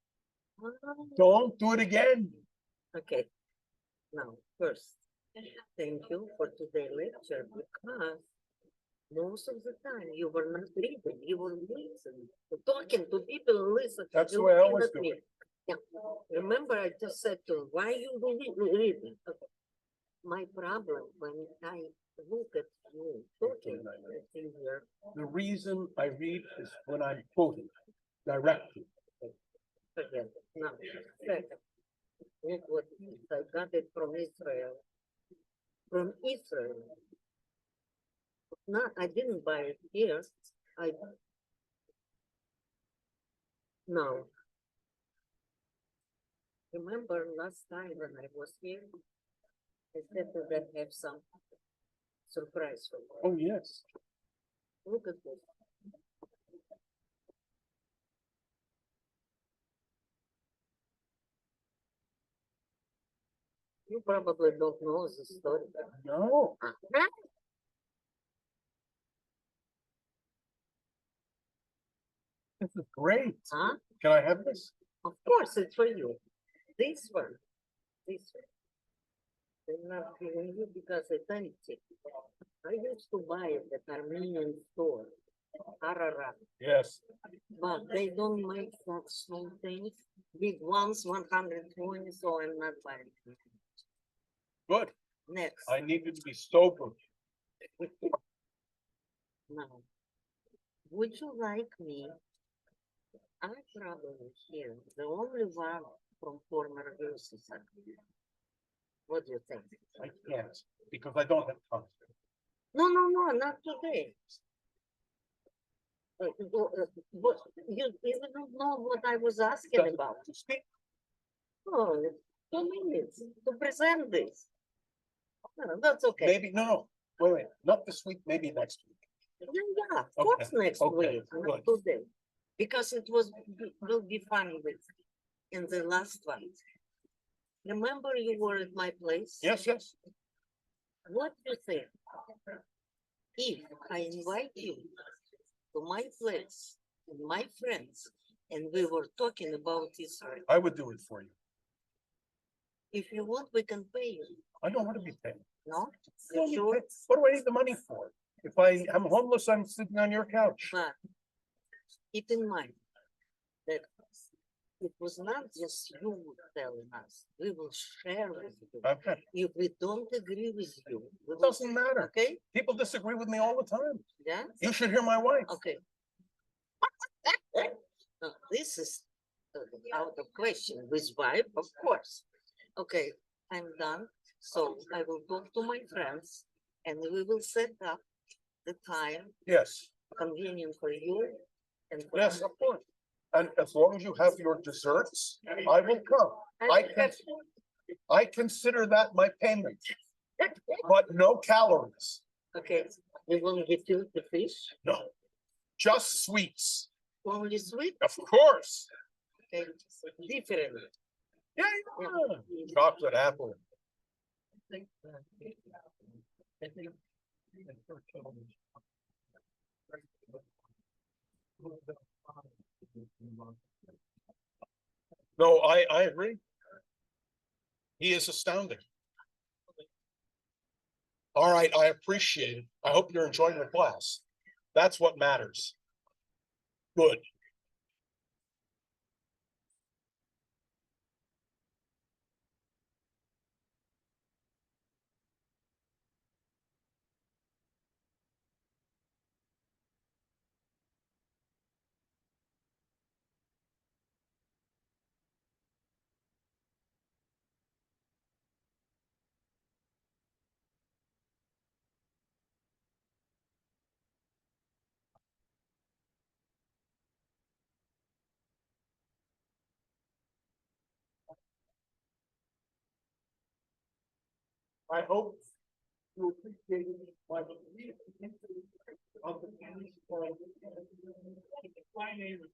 Speaker 4: Ah,
Speaker 1: Don't do it again.
Speaker 4: okay. Now, first, thank you for today's lecture because most of the time you were not reading, you were listening, talking to people, listen.
Speaker 1: That's
Speaker 4: you
Speaker 1: the way I
Speaker 4: looking
Speaker 1: always
Speaker 4: at
Speaker 1: do
Speaker 4: me.
Speaker 1: it.
Speaker 4: Yeah, remember I just said to him, why you reading? Okay. My problem when I look at you talking here,
Speaker 1: The reason I read is when I'm quoting directly.
Speaker 4: forget it. No, second. Look what it is. I got it from Israel. From Israel. Not, I didn't buy it here. I no. Remember last time when I was here, I said that I have some surprise for you.
Speaker 1: Oh, yes.
Speaker 4: Look at this. You probably don't know the story.
Speaker 1: No. This is great.
Speaker 4: Huh?
Speaker 1: Can I have this?
Speaker 4: Of course, it's for you. This one. This one. I'm not giving you because it's empty. I used to buy it at Armenian store, Ararat,
Speaker 1: Yes.
Speaker 4: but they don't make that small things. Big ones, 120, so I'm not buying it.
Speaker 1: Good.
Speaker 4: Next.
Speaker 1: I needed to be sober.
Speaker 4: Now, would you like me? I probably here, the only one from former USSR. What do you think?
Speaker 1: I can't because I don't have time.
Speaker 4: No, not today. But you even don't know what I was asking
Speaker 1: Doesn't-
Speaker 4: about.
Speaker 1: Speak.
Speaker 4: Oh, 2 minutes to present this. No, that's okay.
Speaker 1: Maybe, no, wait, not this week, maybe next week.
Speaker 4: Yeah, of
Speaker 1: Okay,
Speaker 4: course next
Speaker 1: okay,
Speaker 4: week, not today. Because it will be fun with in the last one. Remember you were at my place?
Speaker 1: Yes, yes.
Speaker 4: What do you think? If I invite you to my place and my friends, and we were talking about Israel,
Speaker 1: I would do it for you.
Speaker 4: if you want, we can pay you.
Speaker 1: I don't want to be paid.
Speaker 4: No?
Speaker 1: I don't
Speaker 4: You
Speaker 1: need
Speaker 4: sure?
Speaker 1: pay. What do I need the money for? If I'm homeless, I'm sitting on your couch.
Speaker 4: But keep in mind that it was not just you telling us. We will share with you.
Speaker 1: Okay,
Speaker 4: If we don't agree with you, we
Speaker 1: it
Speaker 4: will,
Speaker 1: doesn't matter.
Speaker 4: okay?
Speaker 1: People disagree with me all the time.
Speaker 4: Yeah?
Speaker 1: You should hear my wife.
Speaker 4: Okay. No, this is out of question. With wife, of course. Okay, I'm done. So I will talk to my friends and we will set up the time
Speaker 1: Yes,
Speaker 4: convenient for you and for
Speaker 1: yes,
Speaker 4: us.
Speaker 1: of course. And as long as you have your desserts, I will come. I consider that my payment, but no calories.
Speaker 4: Okay, we will give you the fish,
Speaker 1: No, just sweets.
Speaker 4: only sweet,
Speaker 1: Of course.
Speaker 4: okay, different.
Speaker 1: Yeah, yeah. Chocolate apple. No, I agree. He is astounding. All right, I appreciate it. I hope you're enjoying the class. That's what matters. Good. I hope you appreciate my my name is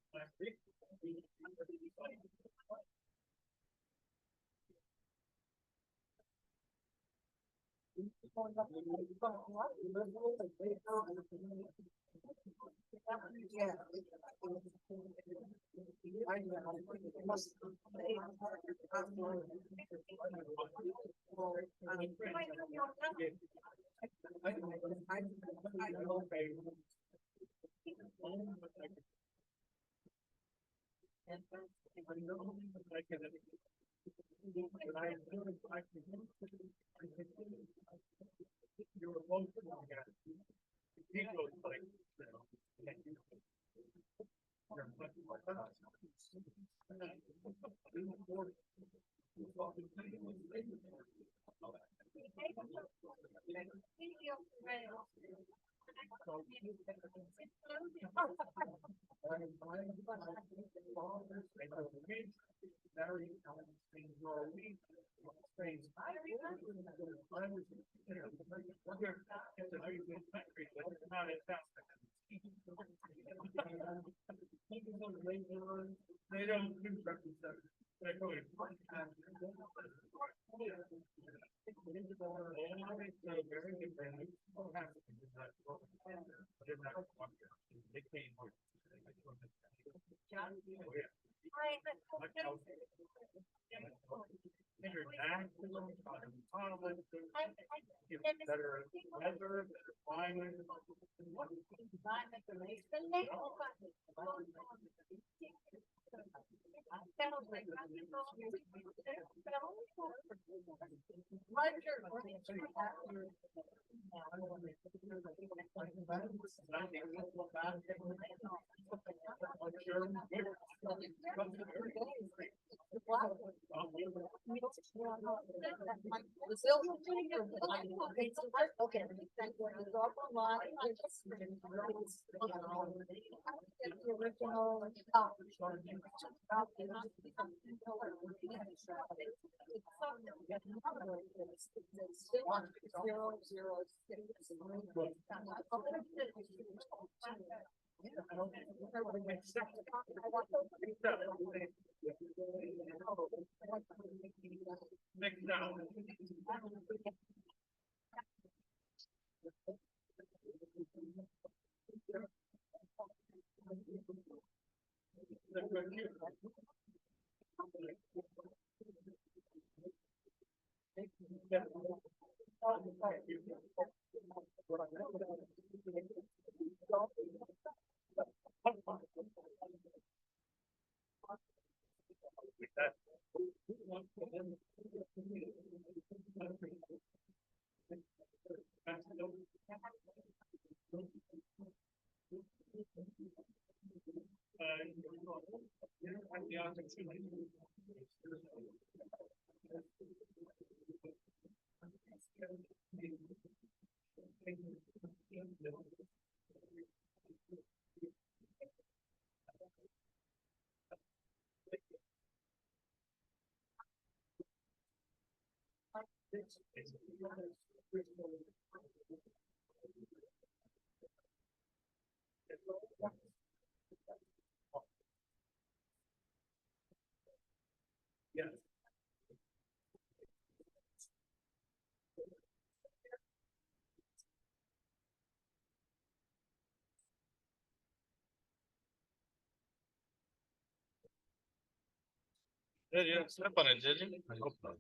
Speaker 5: You didn't slip on it, did you? I hope not.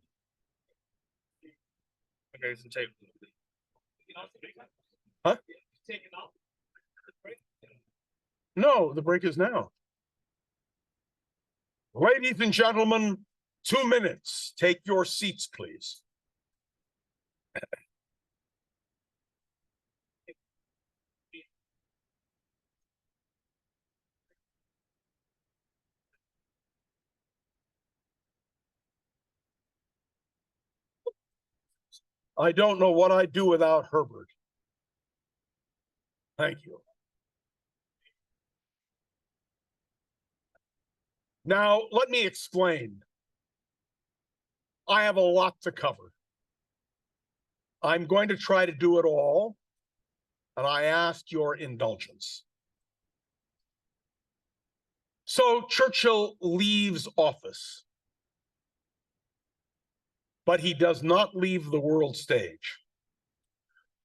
Speaker 5: Okay, some tape.
Speaker 1: Huh? No, the break is now. Ladies and gentlemen, 2 minutes. Take your seats, please. I don't know what I'd do without Herbert. Thank you. Now, let me explain. I have a lot to cover. I'm going to try to do it all, and I ask your indulgence. So Churchill leaves office, but he does not leave the world stage.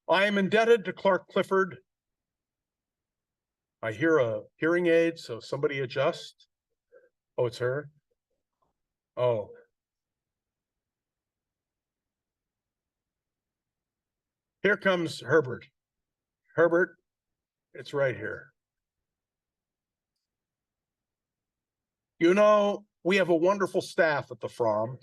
Speaker 1: I am indebted to Clark Clifford. I hear a hearing aid, so somebody adjust. Oh, it's her? Oh. Here comes Herbert. Herbert, it's right here. You know, we have a wonderful staff at the Fromm.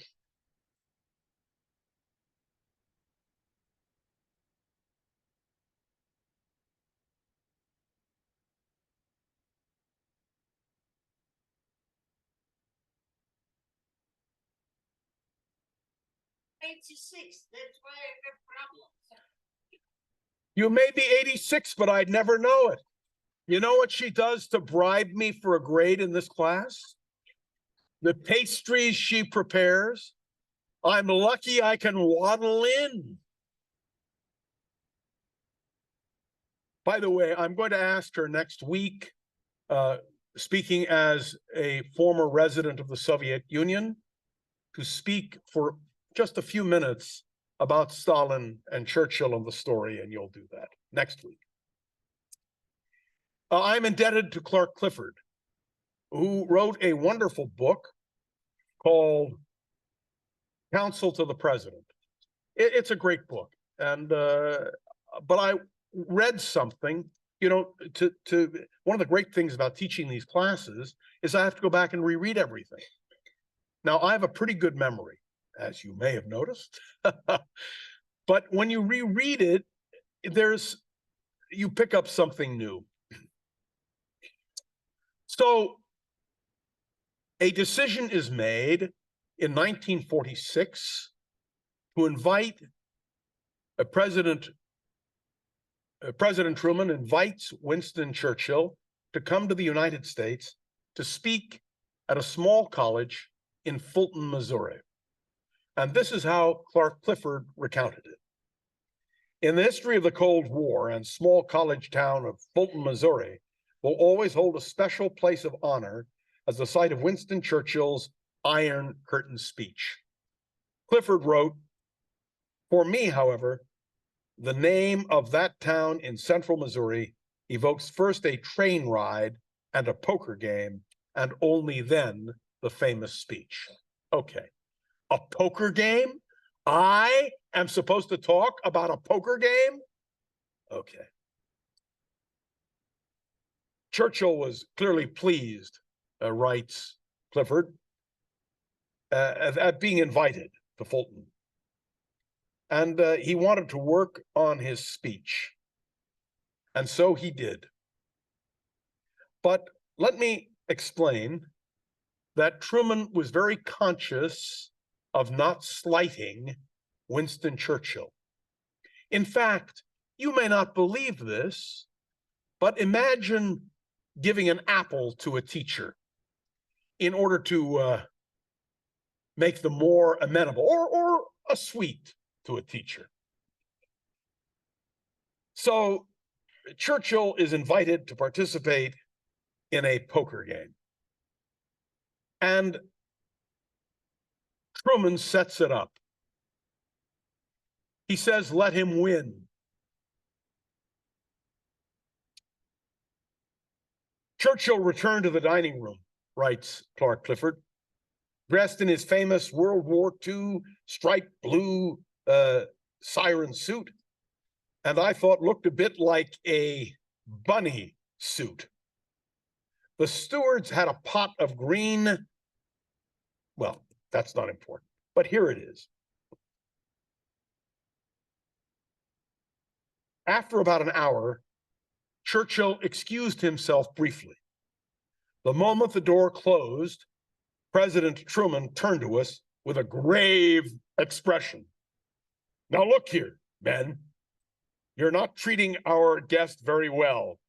Speaker 4: That's why I have problems.
Speaker 1: You may be 86, but I'd never know it. You know what she does to bribe me for a grade in this class? The pastries she prepares. I'm lucky I can waddle in. By the way, I'm going to ask her next week, speaking as a former resident of the Soviet Union, to speak for just a few minutes about Stalin and Churchill and the story, and you'll do that next week. I'm indebted to Clark Clifford, who wrote a wonderful book called Counsel to the President. It's a great book, and but I read something. You know, one of the great things about teaching these classes is I have to go back and reread everything. Now, I have a pretty good memory, as you may have noticed, but when you reread it, you pick up something new. So a decision is made in 1946 to invite President Truman invites Winston Churchill to come to the United States to speak at a small college in Fulton, Missouri. And this is how Clark Clifford recounted it. In the history of the Cold War, and small college town of Fulton, Missouri will always hold a special place of honor as the site of Winston Churchill's Iron Curtain speech. Clifford wrote, "For me, however, the name of that town in central Missouri evokes first a train ride and a poker game, and only then the famous speech." Okay, a poker game? I am supposed to talk about a poker game? Okay. Churchill was clearly pleased, writes Clifford, at being invited to Fulton. And he wanted to work on his speech. And so he did. But let me explain that Truman was very conscious of not slighting Winston Churchill. In fact, you may not believe this, but imagine giving an apple to a teacher in order to make them more amenable, or a sweet to a teacher. So Churchill is invited to participate in a poker game. And Truman sets it up. He says, let him win. Churchill returned to the dining room, writes Clark Clifford, dressed in his famous World War II striped blue siren suit, and I thought looked a bit like a bunny suit. The stewards had a pot of green, well, that's not important, but here it is. After about an hour, Churchill excused himself briefly. The moment the door closed, President Truman turned to us with a grave expression. "Now look here, men, you're not treating our guest very well."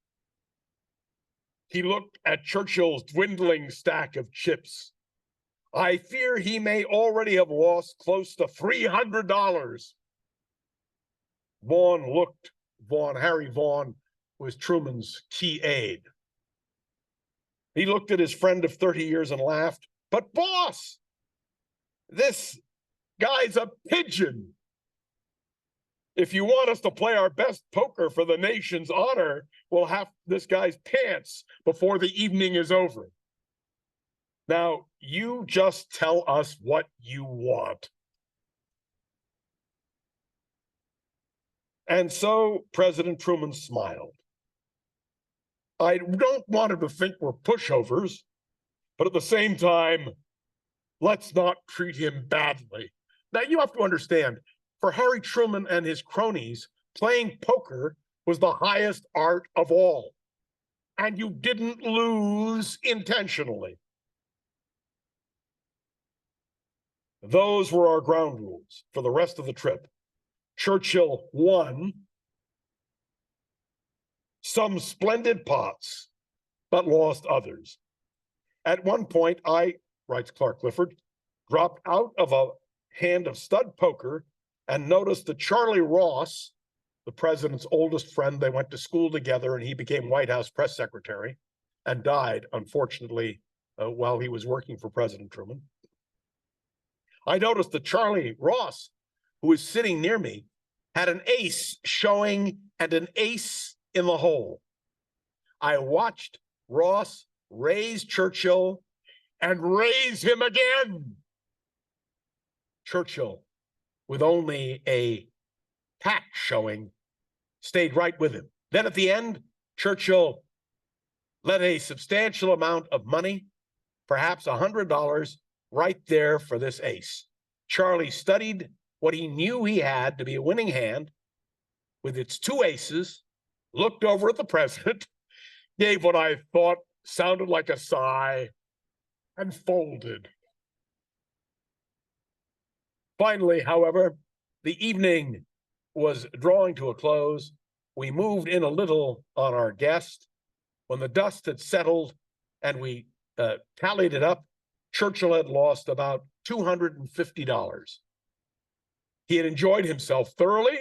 Speaker 1: He looked at Churchill's dwindling stack of chips. "I fear he may already have lost close to $300. Harry Vaughan was Truman's key aide. He looked at his friend of 30 years and laughed. "But boss, this guy's a pigeon. If you want us to play our best poker for the nation's honor, we'll have this guy's pants before the evening is over. Now, you just tell us what you want." And so President Truman smiled. "I don't want him to think we're pushovers. But at the same time, let's not treat him badly. Now, you have to understand, for Harry Truman and his cronies, playing poker was the highest art of all. And you didn't lose intentionally. Those were our ground rules for the rest of the trip. Churchill won some splendid pots, but lost others. At one point, I, writes Clark Clifford, dropped out of a hand of stud poker and noticed that Charlie Ross, the president's oldest friend, they went to school together and he became White House press secretary and died, unfortunately, while he was working for President Truman. I noticed that Charlie Ross, who was sitting near me, had an ace showing and an ace in the hole. I watched Ross raise Churchill and raise him again. Churchill, with only a pack showing, stayed right with him. Then at the end, Churchill let a substantial amount of money, perhaps $100, right there for this ace. Charlie studied what he knew he had to be a winning hand with its two aces, looked over at the president, gave what I thought sounded like a sigh, and folded. Finally, however, the evening was drawing to a close. We moved in a little on our guest. When the dust had settled and we tallied it up, Churchill had lost about $250. He had enjoyed himself thoroughly,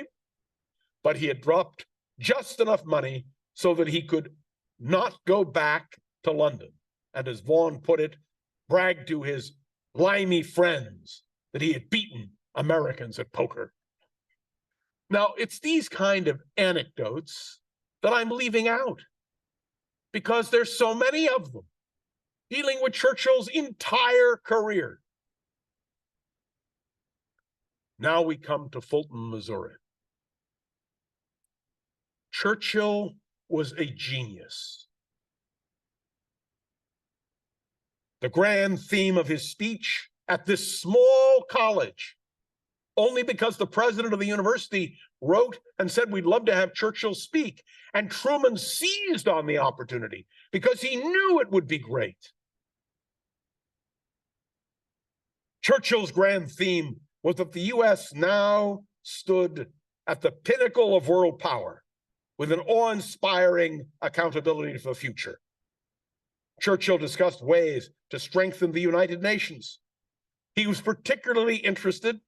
Speaker 1: but he had dropped just enough money so that he could not go back to London, and as Vaughan put it, brag to his limey friends that he had beaten Americans at poker. Now, it's these kind of anecdotes that I'm leaving out because there's so many of them dealing with Churchill's entire career. Now we come to Fulton, Missouri. Churchill was a genius. The grand theme of his speech at this small college, only because the president of the university wrote and said, we'd love to have Churchill speak. And Truman seized on the opportunity because he knew it would be great. Churchill's grand theme was that the U.S. now stood at the pinnacle of world power with an awe-inspiring accountability for the future. Churchill discussed ways to strengthen the United Nations. He was particularly interested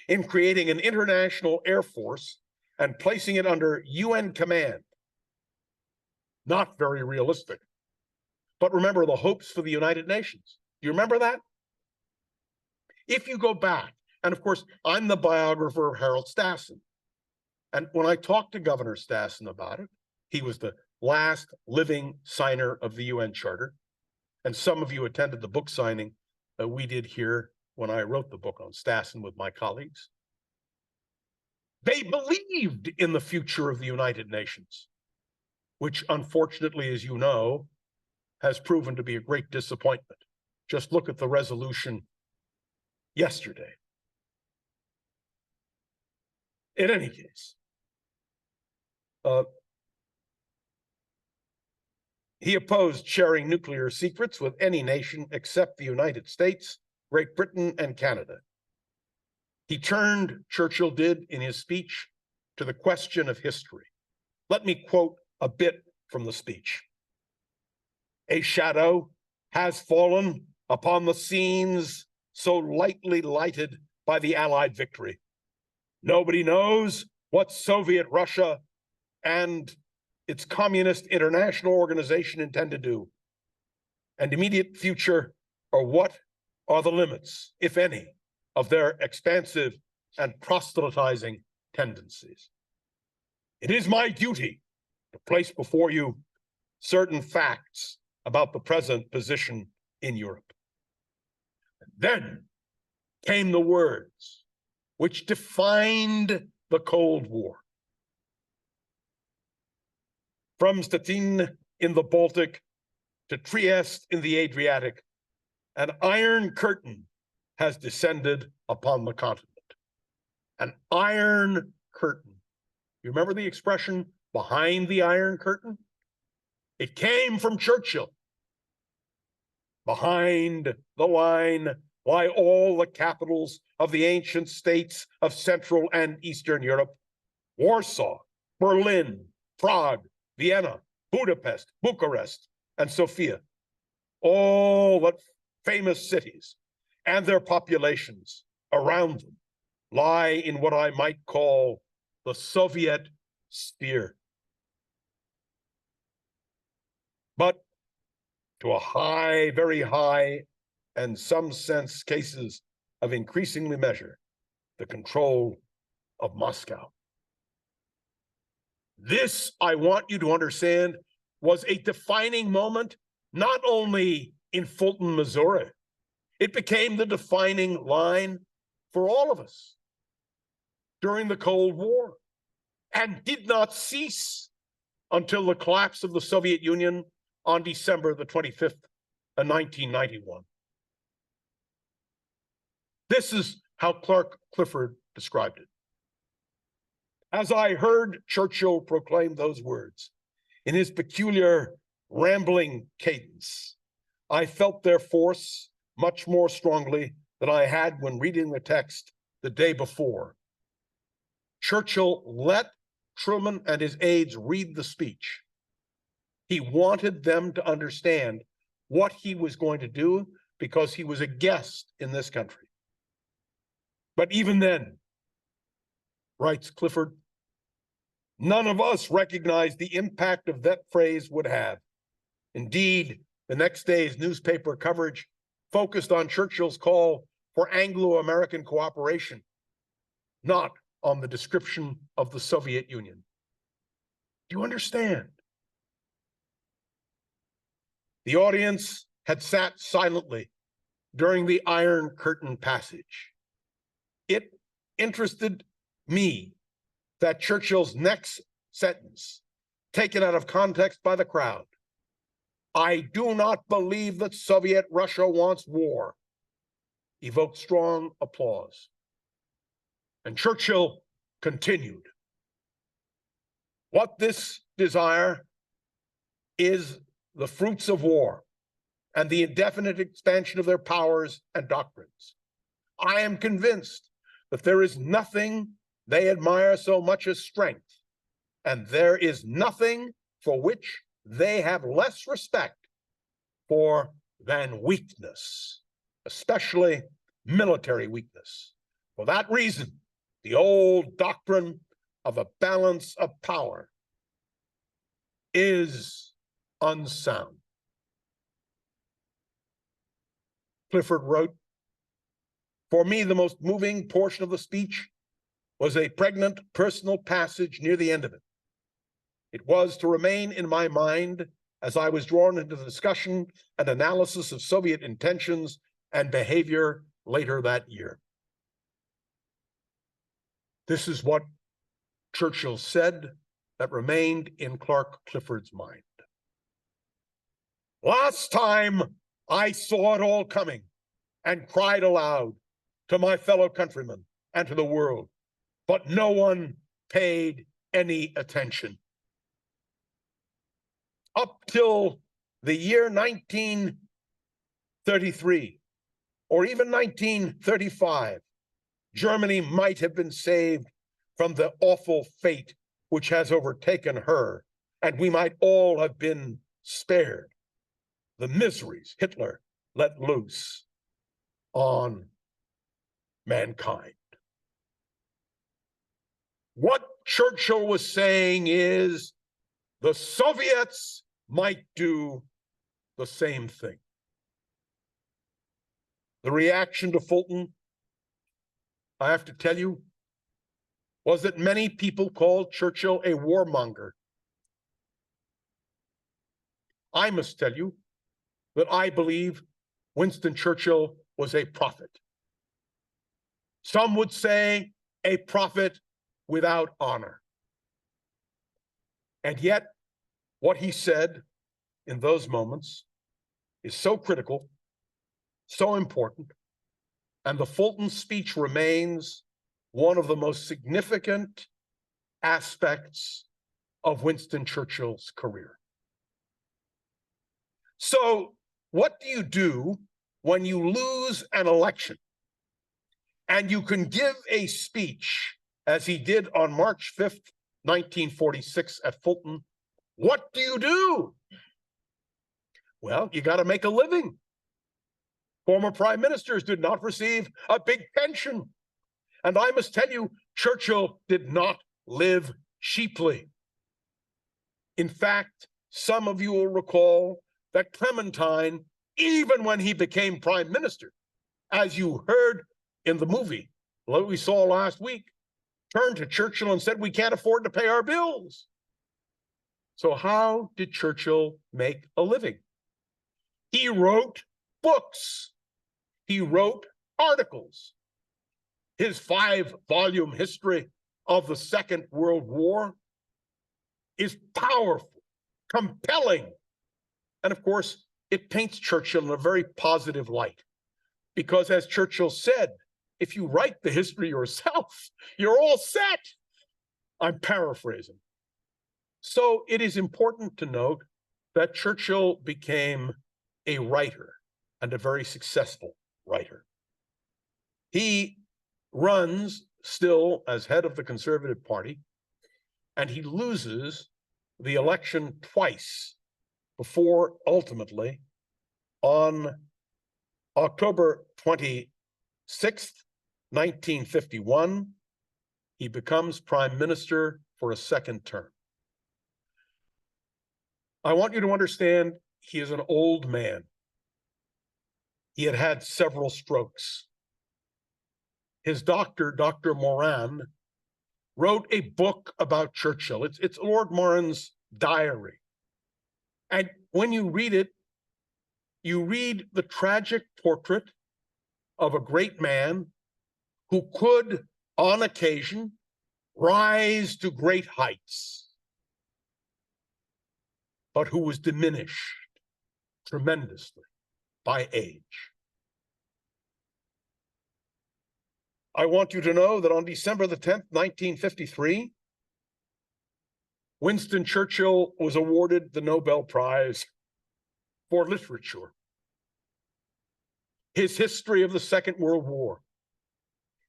Speaker 1: in creating an international air force and placing it under UN command. Not very realistic. But remember the hopes for the United Nations. Do you remember that? If you go back, and of course, I'm the biographer of Harold Stassen. And when I talked to Governor Stassen about it, he was the last living signer of the UN Charter. And some of you attended the book signing that we did here when I wrote the book on Stassen with my colleagues. They believed in the future of the United Nations, which unfortunately, as you know, has proven to be a great disappointment. Just look at the resolution yesterday. In any case, he opposed sharing nuclear secrets with any nation except the United States, Great Britain, and Canada. He turned, Churchill did in his speech, to the question of history. Let me quote a bit from the speech. A shadow has fallen upon the scenes so lightly lighted by the Allied victory. Nobody knows what Soviet Russia and its Communist International Organization intend to do. And immediate future, or what are the limits, if any, of their expansive and proselytizing tendencies. It is my duty to place before you certain facts about the present position in Europe. And then came the words which defined the Cold War. From Stettin in the Baltic to Trieste in the Adriatic, an iron curtain has descended upon the continent. An iron curtain. You remember the expression behind the iron curtain? It came from Churchill. Behind the line lie all the capitals of the ancient states of Central and Eastern Europe: Warsaw, Berlin, Prague, Vienna, Budapest, Bucharest, and Sofia. All the famous cities and their populations around them lie in what I might call the Soviet sphere. But to a high, very high, and some sense cases of increasingly measure, the control of Moscow. This, I want you to understand, was a defining moment, not only in Fulton, Missouri. It became the defining line for all of us during the Cold War, and did not cease until the collapse of the Soviet Union on December the 25th of 1991. This is how Clark Clifford described it. As I heard Churchill proclaim those words in his peculiar rambling cadence, I felt their force much more strongly than I had when reading the text the day before. Churchill let Truman and his aides read the speech. He wanted them to understand what he was going to do because he was a guest in this country. But even then, writes Clifford, none of us recognized the impact of that phrase would have. Indeed, the next day's newspaper coverage focused on Churchill's call for Anglo-American cooperation, not on the description of the Soviet Union. Do you understand? The audience had sat silently during the Iron Curtain passage. It interested me that Churchill's next sentence, taken out of context by the crowd, "I do not believe that Soviet Russia wants war," evoked strong applause. And Churchill continued, "What this desire is the fruits of war and the indefinite expansion of their powers and doctrines. I am convinced that there is nothing they admire so much as strength, and there is nothing for which they have less respect for than weakness, especially military weakness. For that reason, the old doctrine of a balance of power is unsound." Clifford wrote, "For me, the most moving portion of the speech was a pregnant personal passage near the end of it. It was to remain in my mind as I was drawn into the discussion and analysis of Soviet intentions and behavior later that year." This is what Churchill said that remained in Clark Clifford's mind. "Last time I saw it all coming and cried aloud to my fellow countrymen and to the world, but no one paid any attention. Up till the year 1933, or even 1935, Germany might have been saved from the awful fate which has overtaken her, and we might all have been spared the miseries Hitler let loose on mankind." What Churchill was saying is the Soviets might do the same thing. The reaction to Fulton, I have to tell you, was that many people called Churchill a warmonger. I must tell you that I believe Winston Churchill was a prophet. Some would say a prophet without honor. And yet, what he said in those moments is so critical, so important, and the Fulton speech remains one of the most significant aspects of Winston Churchill's career. So, what do you do when you lose an election and you can give a speech, as he did on March 5th, 1946 at Fulton? What do you do? Well, you got to make a living. Former prime ministers did not receive a big pension. And I must tell you, Churchill did not live cheaply. In fact, some of you will recall that Clementine, even when he became prime minister, as you heard in the movie that we saw last week, turned to Churchill and said, "We can't afford to pay our bills." So how did Churchill make a living? He wrote books. He wrote articles. His 5-volume history of the Second World War is powerful, compelling, and of course, it paints Churchill in a very positive light. Because as Churchill said, if you write the history yourself, you're all set. I'm paraphrasing. So it is important to note that Churchill became a writer, and a very successful writer. He runs still as head of the Conservative Party, and he loses the election twice before ultimately on October 26th, 1951, he becomes prime minister for a second term. I want you to understand he is an old man. He had had several strokes. His doctor, Dr. Moran, wrote a book about Churchill. It's Lord Moran's diary. And when you read it, you read the tragic portrait of a great man who could, on occasion, rise to great heights, but who was diminished tremendously by age. I want you to know that on December the 10th, 1953, Winston Churchill was awarded the Nobel Prize for literature. His history of the Second World War,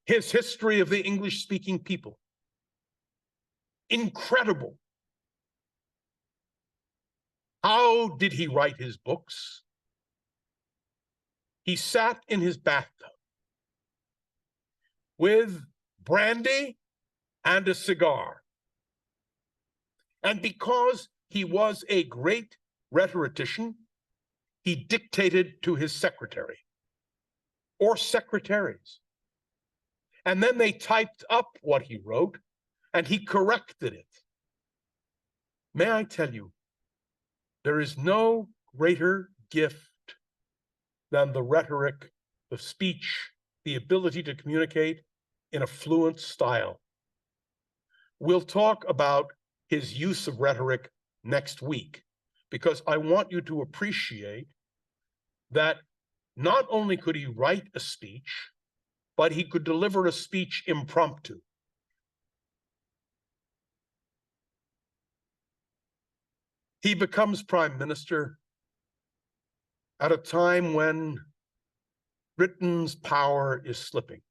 Speaker 1: his history of the English-speaking people. Incredible. How did he write his books? He sat in his bathtub with brandy and a cigar. And because he was a great rhetorician, he dictated to his secretary or secretaries. And then they typed up what he wrote and he corrected it. May I tell you, there is no greater gift than the rhetoric, the speech, the ability to communicate in a fluent style. We'll talk about his use of rhetoric next week, because I want you to appreciate that not only could he write a speech, but he could deliver a speech impromptu. He becomes prime minister at a time when Britain's power is slipping.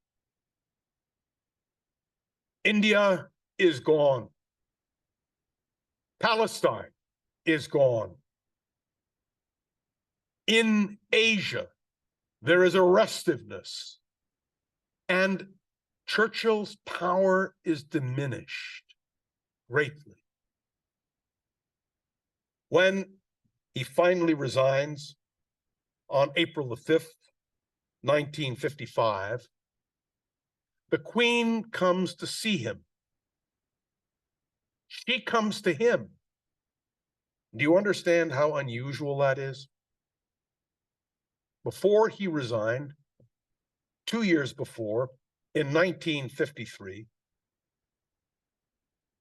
Speaker 1: India is gone. Palestine is gone. In Asia, there is a restiveness, and Churchill's power is diminished greatly. When he finally resigns on April the 5th, 1955, the Queen comes to see him. She comes to him. Do you understand how unusual that is? Before he resigned, 2 years before, in 1953,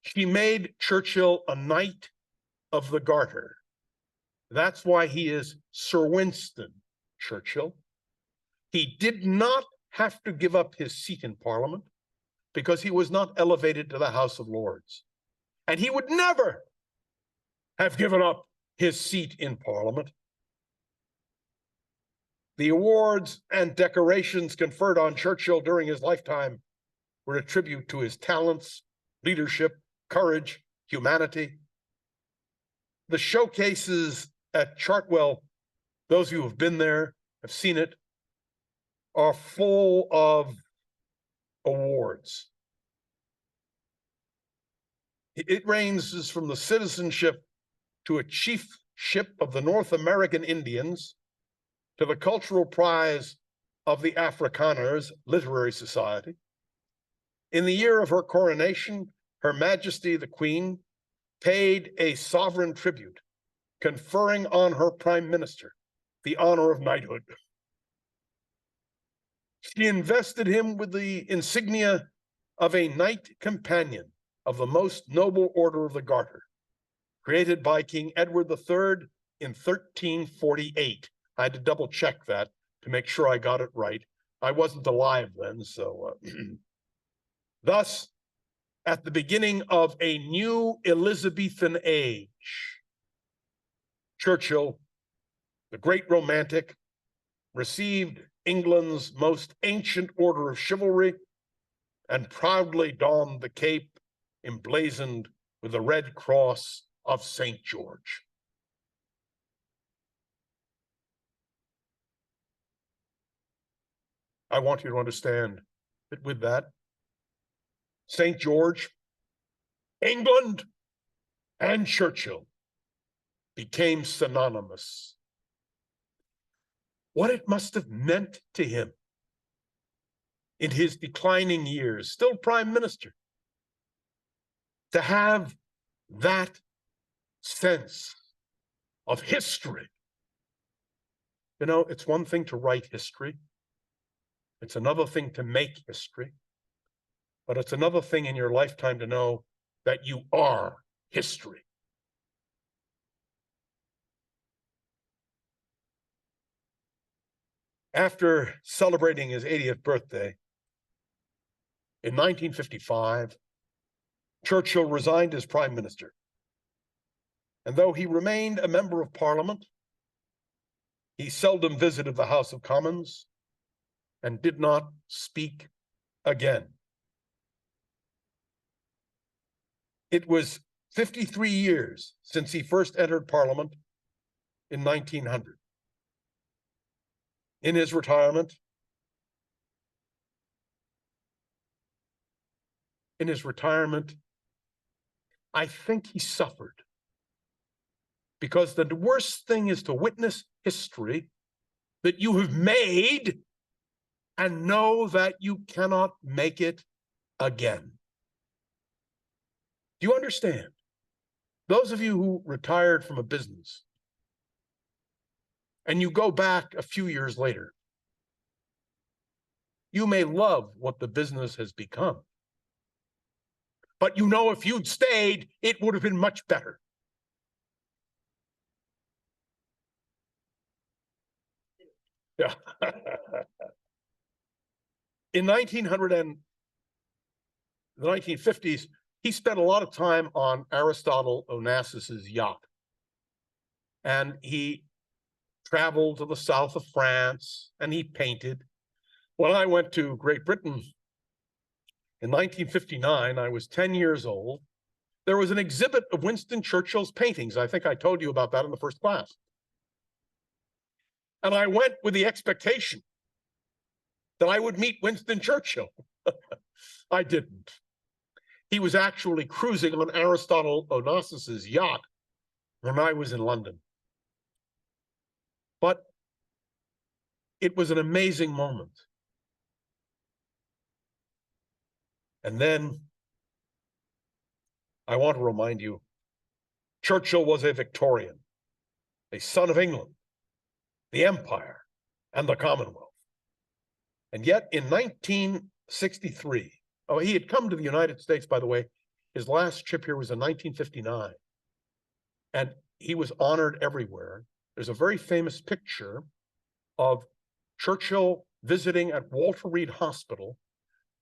Speaker 1: she made Churchill a Knight of the Garter. That's why he is Sir Winston Churchill. He did not have to give up his seat in Parliament because he was not elevated to the House of Lords. And he would never have given up his seat in Parliament. The awards and decorations conferred on Churchill during his lifetime were a tribute to his talents, leadership, courage, humanity. The showcases at Chartwell, those of you who have been there, have seen it, are full of awards. It ranges from the citizenship to a chiefship of the North American Indians to the cultural prize of the Afrikaners Literary Society. In the year of her coronation, Her Majesty the Queen paid a sovereign tribute, conferring on her prime minister the honor of knighthood. She invested him with the insignia of a knight companion of the most noble order of the Garter, created by King Edward III in 1348. I had to double check that to make sure I got it right. I wasn't alive then, so thus, at the beginning of a new Elizabethan age, Churchill, the great romantic, received England's most ancient order of chivalry and proudly donned the cape emblazoned with the red cross of St. George. I want you to understand that with that, St. George, England, and Churchill became synonymous. What it must have meant to him in his declining years, still prime minister, to have that sense of history. You know, it's one thing to write history. It's another thing to make history. But it's another thing in your lifetime to know that you are history. After celebrating his 80th birthday, in 1955, Churchill resigned as prime minister. And though he remained a member of Parliament, he seldom visited the House of Commons and did not speak again. It was 53 years since he first entered Parliament in 1900. In his retirement, I think he suffered, because the worst thing is to witness history that you have made and know that you cannot make it again. Do you understand? Those of you who retired from a business and you go back a few years later, you may love what the business has become, but you know if you'd stayed, it would have been much better. Yeah. In the 1950s, he spent a lot of time on Aristotle Onassis's yacht. And he traveled to the south of France and he painted. When I went to Great Britain in 1959, I was 10 years old. There was an exhibit of Winston Churchill's paintings. I think I told you about that in the first class. And I went with the expectation that I would meet Winston Churchill. I didn't. He was actually cruising on Aristotle Onassis's yacht when I was in London. But it was an amazing moment. And then I want to remind you, Churchill was a Victorian, a son of England, the Empire, and the Commonwealth. And yet in 1963, he had come to the United States, by the way. His last trip here was in 1959. and he was honored everywhere. There's a very famous picture of Churchill visiting at Walter Reed Hospital,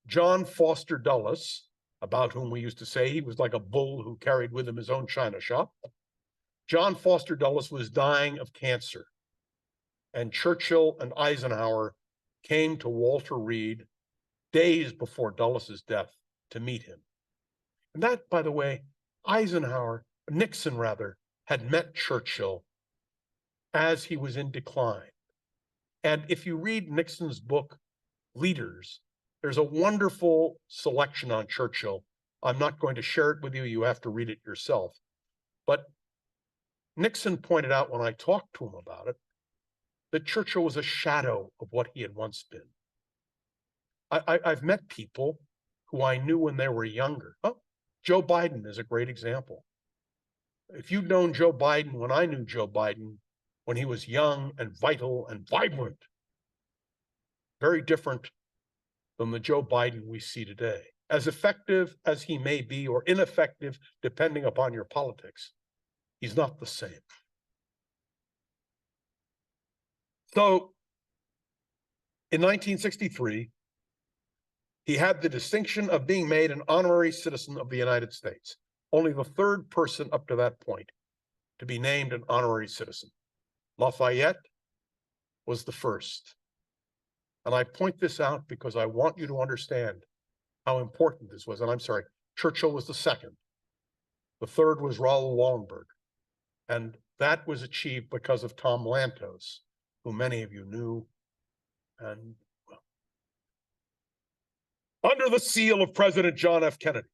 Speaker 1: John Foster Dulles, about whom we used to say he was like a bull who carried with him his own china shop. John Foster Dulles was dying of cancer, and Churchill and Eisenhower came to Walter Reed days before Dulles's death to meet him. And that, by the way, Nixon rather, had met Churchill as he was in decline. And if you read Nixon's book, Leaders, there's a wonderful selection on Churchill. I'm not going to share it with you. You have to read it yourself. But Nixon pointed out when I talked to him about it, that Churchill was a shadow of what he had once been. I've met people who I knew when they were younger. Oh, Joe Biden is a great example. If you'd known Joe Biden when I knew Joe Biden, when he was young and vital and vibrant, very different than the Joe Biden we see today. As effective as he may be, or ineffective, depending upon your politics, he's not the same. So, in 1963, he had the distinction of being made an honorary citizen of the United States, only the third person up to that point to be named an honorary citizen. Lafayette was the first. And I point this out because I want you to understand how important this was. And I'm sorry, Churchill was the second. The third was Raoul Wallenberg. And that was achieved because of Tom Lantos, who many of you knew. And well, under the seal of President John F. Kennedy,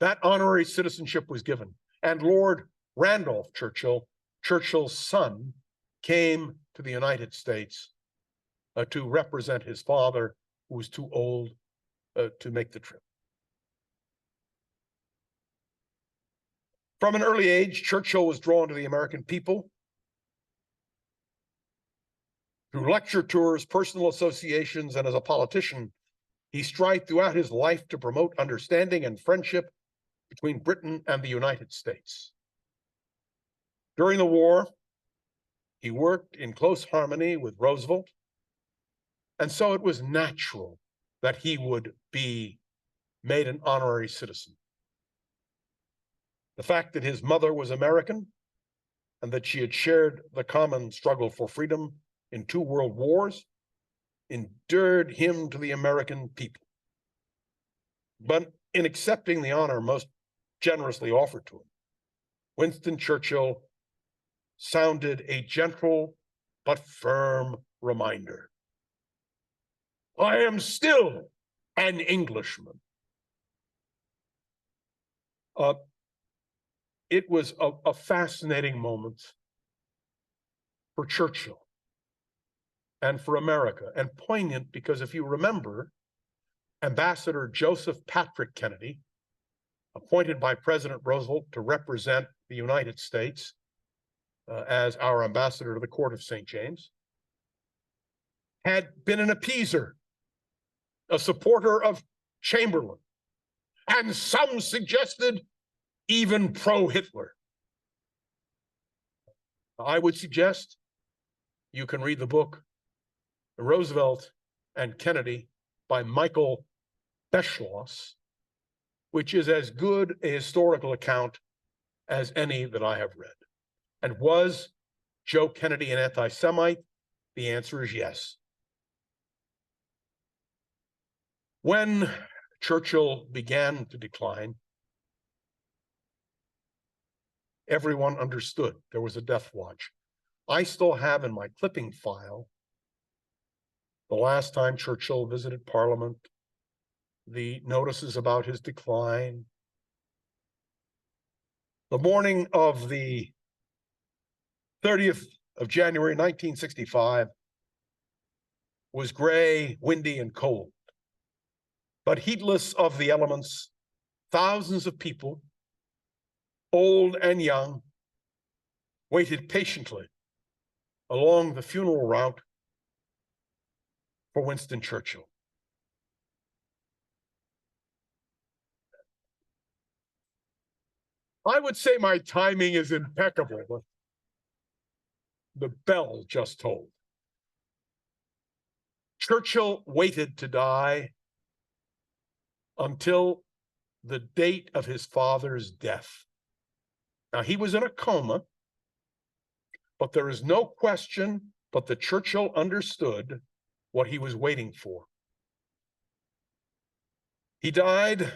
Speaker 1: that honorary citizenship was given. And Lord Randolph Churchill, Churchill's son, came to the United States to represent his father, who was too old to make the trip. From an early age, Churchill was drawn to the American people. Through lecture tours, personal associations, and as a politician, he strived throughout his life to promote understanding and friendship between Britain and the United States. During the war, he worked in close harmony with Roosevelt, and so it was natural that he would be made an honorary citizen. The fact that his mother was American and that she had shared the common struggle for freedom in 2 world wars endeared him to the American people. But in accepting the honor most generously offered to him, Winston Churchill sounded a gentle but firm reminder. I am still an Englishman. It was a fascinating moment for Churchill and for America, and poignant because if you remember, Ambassador Joseph Patrick Kennedy, appointed by President Roosevelt to represent the United States as our ambassador to the Court of St. James, had been an appeaser, a supporter of Chamberlain, and some suggested even pro-Hitler. I would suggest you can read the book Roosevelt and Kennedy by Michael Beschloss, which is as good a historical account as any that I have read. And was Joe Kennedy an anti-Semite? The answer is yes. When Churchill began to decline, everyone understood there was a death watch. I still have in my clipping file the last time Churchill visited Parliament, the notices about his decline. The morning of the 30th of January, 1965, was gray, windy, and cold. But heedless of the elements, thousands of people, old and young, waited patiently along the funeral route for Winston Churchill. I would say my timing is impeccable, but the bell just tolled. Churchill waited to die until the date of his father's death. Now, he was in a coma, but there is no question but that Churchill understood what he was waiting for. He died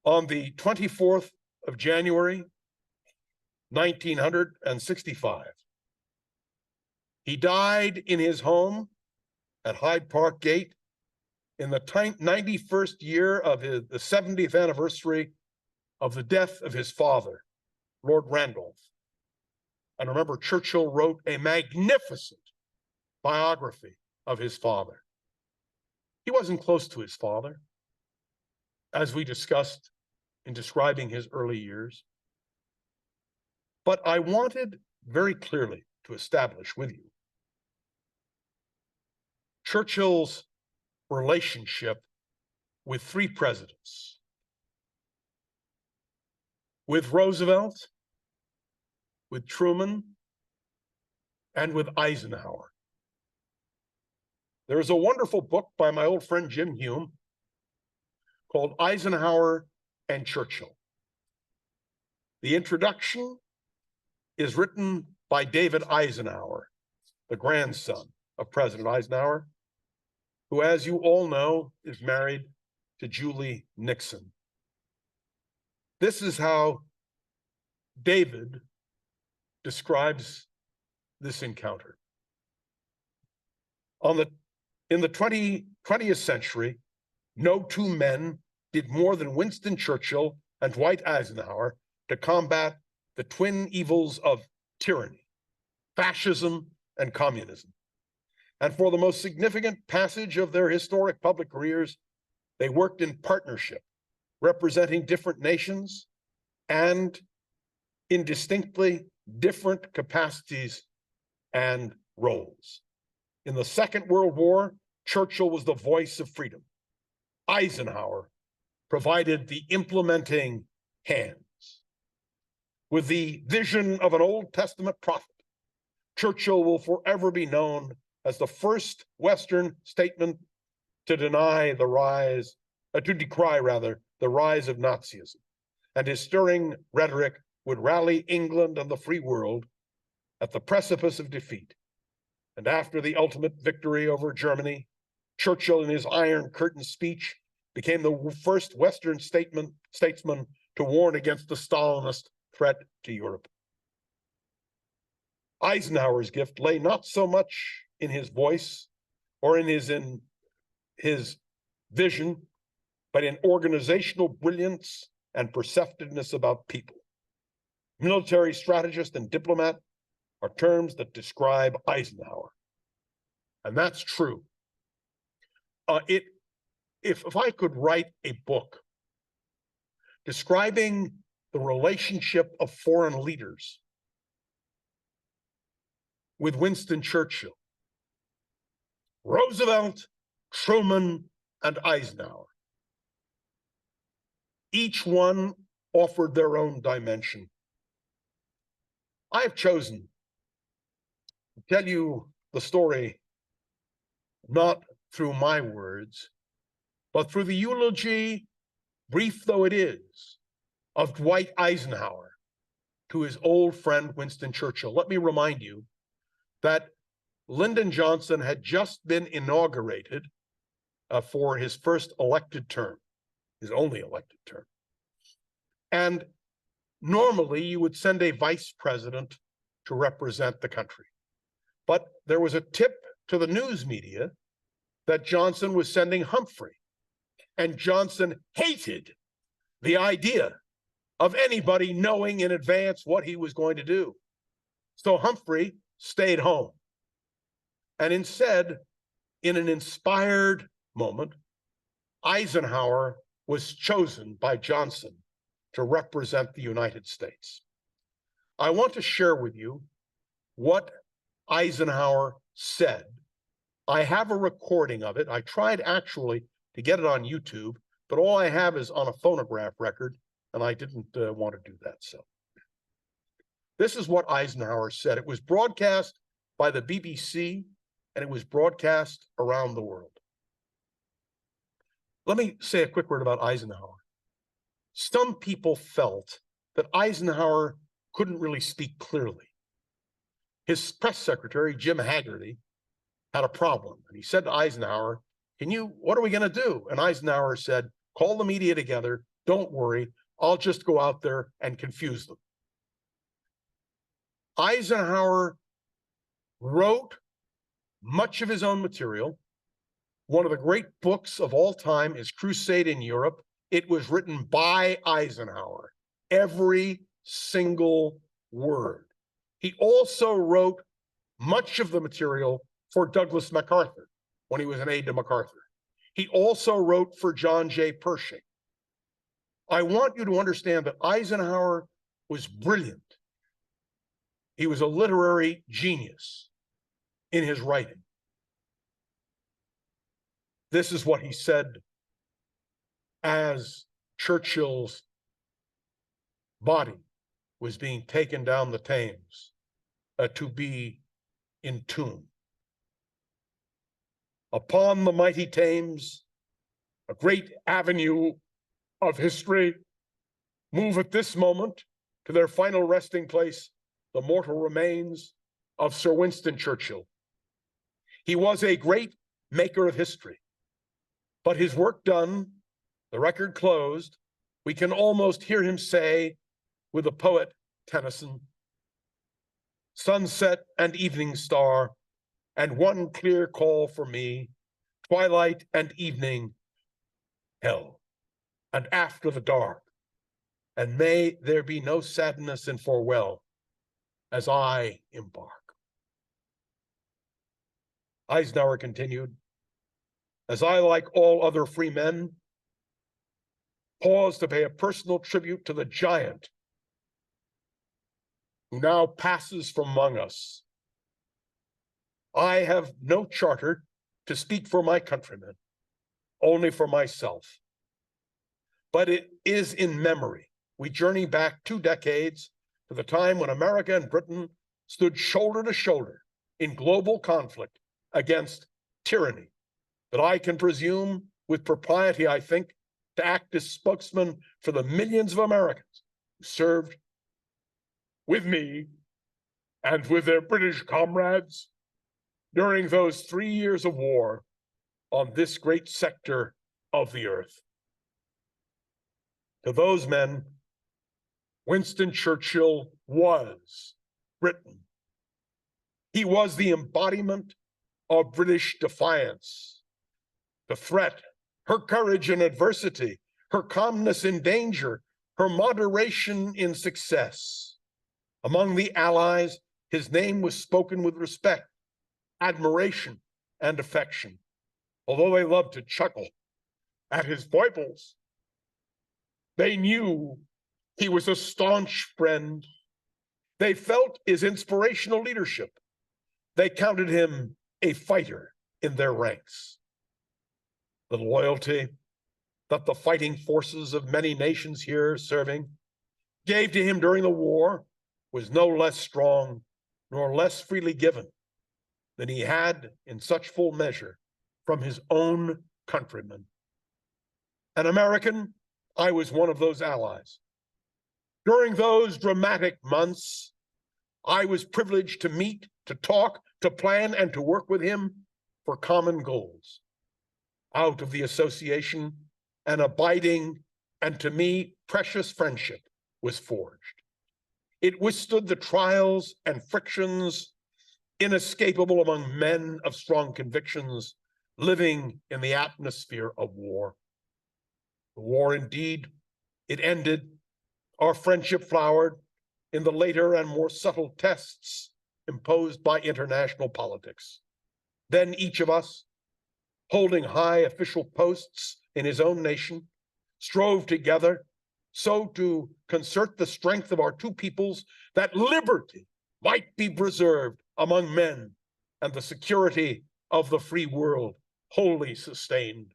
Speaker 1: on the 24th of January, 1965. He died in his home at Hyde Park Gate in the 91st year of the 70th anniversary of the death of his father, Lord Randolph. And remember, Churchill wrote a magnificent biography of his father. He wasn't close to his father, as we discussed in describing his early years. But I wanted very clearly to establish with you Churchill's relationship with three presidents: with Roosevelt, with Truman, and with Eisenhower. There is a wonderful book by my old friend Jim Hume called Eisenhower and Churchill. The introduction is written by David Eisenhower, the grandson of President Eisenhower, who, as you all know, is married to Julie Nixon. This is how David describes this encounter. In the 20th century, no two men did more than Winston Churchill and Dwight Eisenhower to combat the twin evils of tyranny, fascism, and communism. And for the most significant passage of their historic public careers, they worked in partnership, representing different nations and in distinctly different capacities and roles. In the Second World War, Churchill was the voice of freedom. Eisenhower provided the implementing hands. With the vision of an Old Testament prophet, Churchill will forever be known as the first Western statesman to decry the rise of Nazism, and his stirring rhetoric would rally England and the free world at the precipice of defeat. And after the ultimate victory over Germany, Churchill, in his Iron Curtain speech, became the first Western statesman to warn against the Stalinist threat to Europe. Eisenhower's gift lay not so much in his voice or in his vision, but in organizational brilliance and perceptiveness about people. Military strategist and diplomat are terms that describe Eisenhower. And that's true. If I could write a book describing the relationship of foreign leaders with Winston Churchill, Roosevelt, Truman, and Eisenhower, each one offered their own dimension. I have chosen to tell you the story not through my words, but through the eulogy, brief though it is, of Dwight Eisenhower to his old friend Winston Churchill. Let me remind you that Lyndon Johnson had just been inaugurated for his first elected term, his only elected term. And normally you would send a vice president to represent the country. But there was a tip to the news media that Johnson was sending Humphrey. And Johnson hated the idea of anybody knowing in advance what he was going to do. So Humphrey stayed home. And instead, in an inspired moment, Eisenhower was chosen by Johnson to represent the United States. I want to share with you what Eisenhower said. I have a recording of it. I tried actually to get it on YouTube, but all I have is on a phonograph record, and I didn't want to do that. So this is what Eisenhower said. It was broadcast by the BBC, and it was broadcast around the world. Let me say a quick word about Eisenhower. Some people felt that Eisenhower couldn't really speak clearly. His press secretary, Jim Haggerty, had a problem. And he said to Eisenhower, what are we going to do? And Eisenhower said, call the media together. Don't worry. I'll just go out there and confuse them. Eisenhower wrote much of his own material. One of the great books of all time is Crusade in Europe. It was written by Eisenhower, every single word. He also wrote much of the material for Douglas MacArthur when he was an aide to MacArthur. He also wrote for John J. Pershing. I want you to understand that Eisenhower was brilliant. He was a literary genius in his writing. This is what he said as Churchill's body was being taken down the Thames to be entombed. Upon the mighty Thames, a great avenue of history, move at this moment to their final resting place the mortal remains of Sir Winston Churchill. He was a great maker of history, but his work done, the record closed, we can almost hear him say with the poet Tennyson, sunset and evening star, and one clear call for me, twilight and evening, hell, and after the dark, and may there be no sadness in farewell as I embark. Eisenhower continued, as I, like all other free men, pause to pay a personal tribute to the giant who now passes from among us. I have no charter to speak for my countrymen, only for myself. But it is in memory. We journey back 2 decades to the time when America and Britain stood shoulder to shoulder in global conflict against tyranny, that I can presume with propriety, I think, to act as spokesman for the millions of Americans who served with me and with their British comrades during those 3 years of war on this great sector of the earth. To those men, Winston Churchill was Britain. He was the embodiment of British defiance, the threat, her courage in adversity, her calmness in danger, her moderation in success. Among the Allies, his name was spoken with respect, admiration, and affection, although they loved to chuckle at his foibles. They knew he was a staunch friend. They felt his inspirational leadership. They counted him a fighter in their ranks. The loyalty that the fighting forces of many nations here serving gave to him during the war was no less strong nor less freely given than he had in such full measure from his own countrymen. An American, I was one of those allies. During those dramatic months, I was privileged to meet, to talk, to plan, and to work with him for common goals. Out of the association, an abiding and, to me, precious friendship was forged. It withstood the trials and frictions inescapable among men of strong convictions living in the atmosphere of war. The war, indeed, it ended. Our friendship flowered in the later and more subtle tests imposed by international politics. Then each of us, holding high official posts in his own nation, strove together so to concert the strength of our two peoples that liberty might be preserved among men and the security of the free world wholly sustained.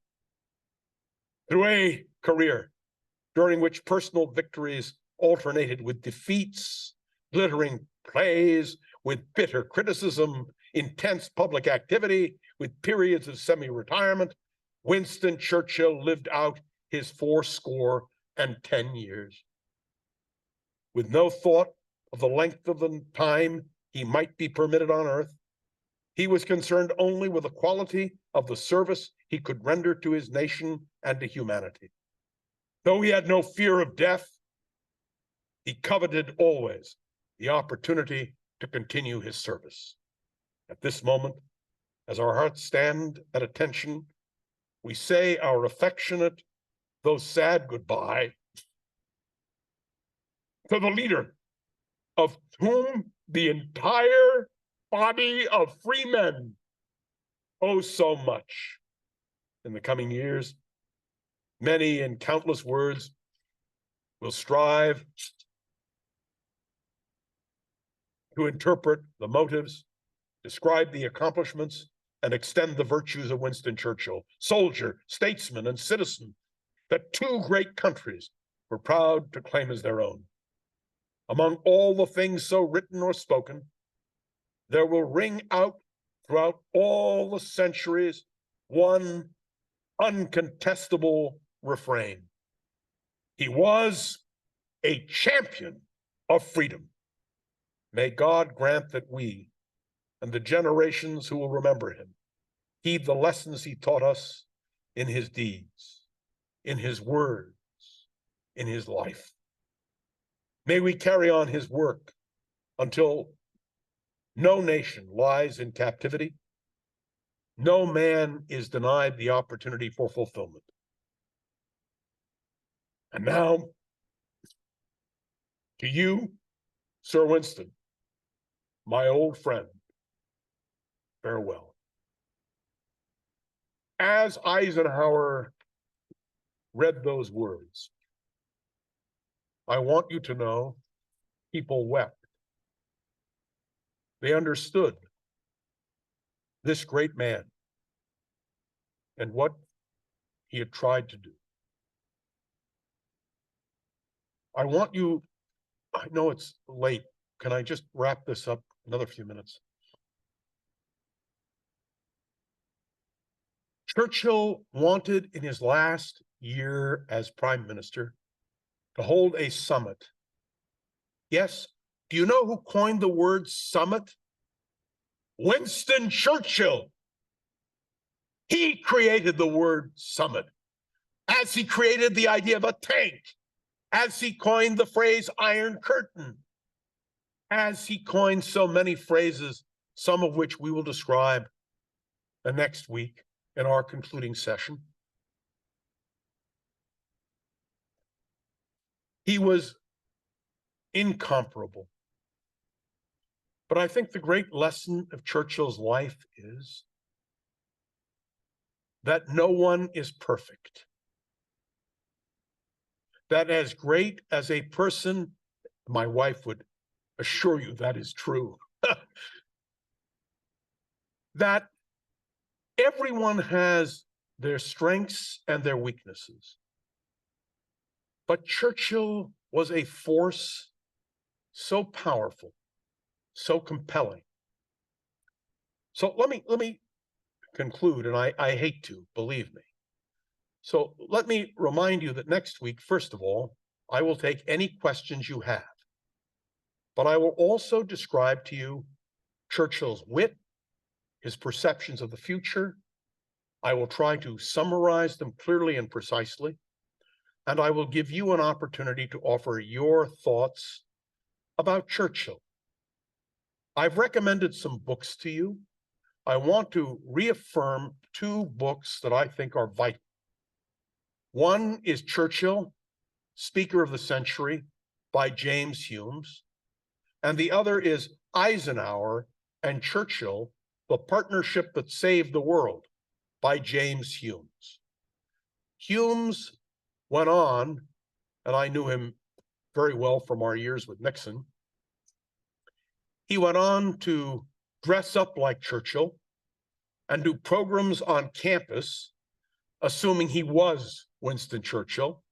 Speaker 1: Through a career during which personal victories alternated with defeats, glittering praise with bitter criticism, intense public activity with periods of semi-retirement, Winston Churchill lived out his 80 years. With no thought of the length of the time he might be permitted on earth, he was concerned only with the quality of the service he could render to his nation and to humanity. Though he had no fear of death, he coveted always the opportunity to continue his service. At this moment, as our hearts stand at attention, we say our affectionate, though sad goodbye to the leader of whom the entire body of free men owe so much. In the coming years, many in countless words will strive to interpret the motives, describe the accomplishments, and extend the virtues of Winston Churchill, soldier, statesman, and citizen, that two great countries were proud to claim as their own. Among all the things so written or spoken, there will ring out throughout all the centuries one uncontestable refrain. He was a champion of freedom. May God grant that we and the generations who will remember him heed the lessons he taught us in his deeds, in his words, in his life. May we carry on his work until no nation lies in captivity, no man is denied the opportunity for fulfillment. And now, to you, Sir Winston, my old friend, farewell. As Eisenhower read those words, I want you to know people wept. They understood this great man and what he had tried to do. I want you, I know it's late. Can I just wrap this up another few minutes? Churchill wanted in his last year as prime minister to hold a summit. Yes, do you know who coined the word summit? Winston Churchill. He created the word summit, as he created the idea of a tank, as he coined the phrase Iron Curtain, as he coined so many phrases, some of which we will describe the next week in our concluding session. He was incomparable. But I think the great lesson of Churchill's life is that no one is perfect. That as great as a person, my wife would assure you that is true, that everyone has their strengths and their weaknesses. But Churchill was a force so powerful, so compelling. So let me conclude, and I hate to, believe me. So let me remind you that next week, first of all, I will take any questions you have, but I will also describe to you Churchill's wit, his perceptions of the future. I will try to summarize them clearly and precisely, and I will give you an opportunity to offer your thoughts about Churchill. I've recommended some books to you. I want to reaffirm two books that I think are vital. One is Churchill, Speaker of the Century, by James Humes, and the other is Eisenhower and Churchill, The Partnership That Saved the World, by James Humes. Humes went on, and I knew him very well from our years with Nixon. He went on to dress up like Churchill and do programs on campus, assuming he was Winston Churchill.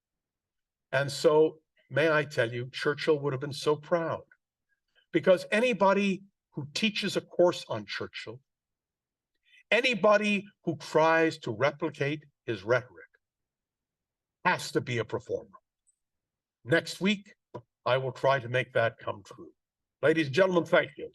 Speaker 1: And so, may I tell you, Churchill would have been so proud, because anybody who teaches a course on Churchill, anybody who tries to replicate his rhetoric, has to be a performer. Next week, I will try to make that come true. Ladies and gentlemen, thank you.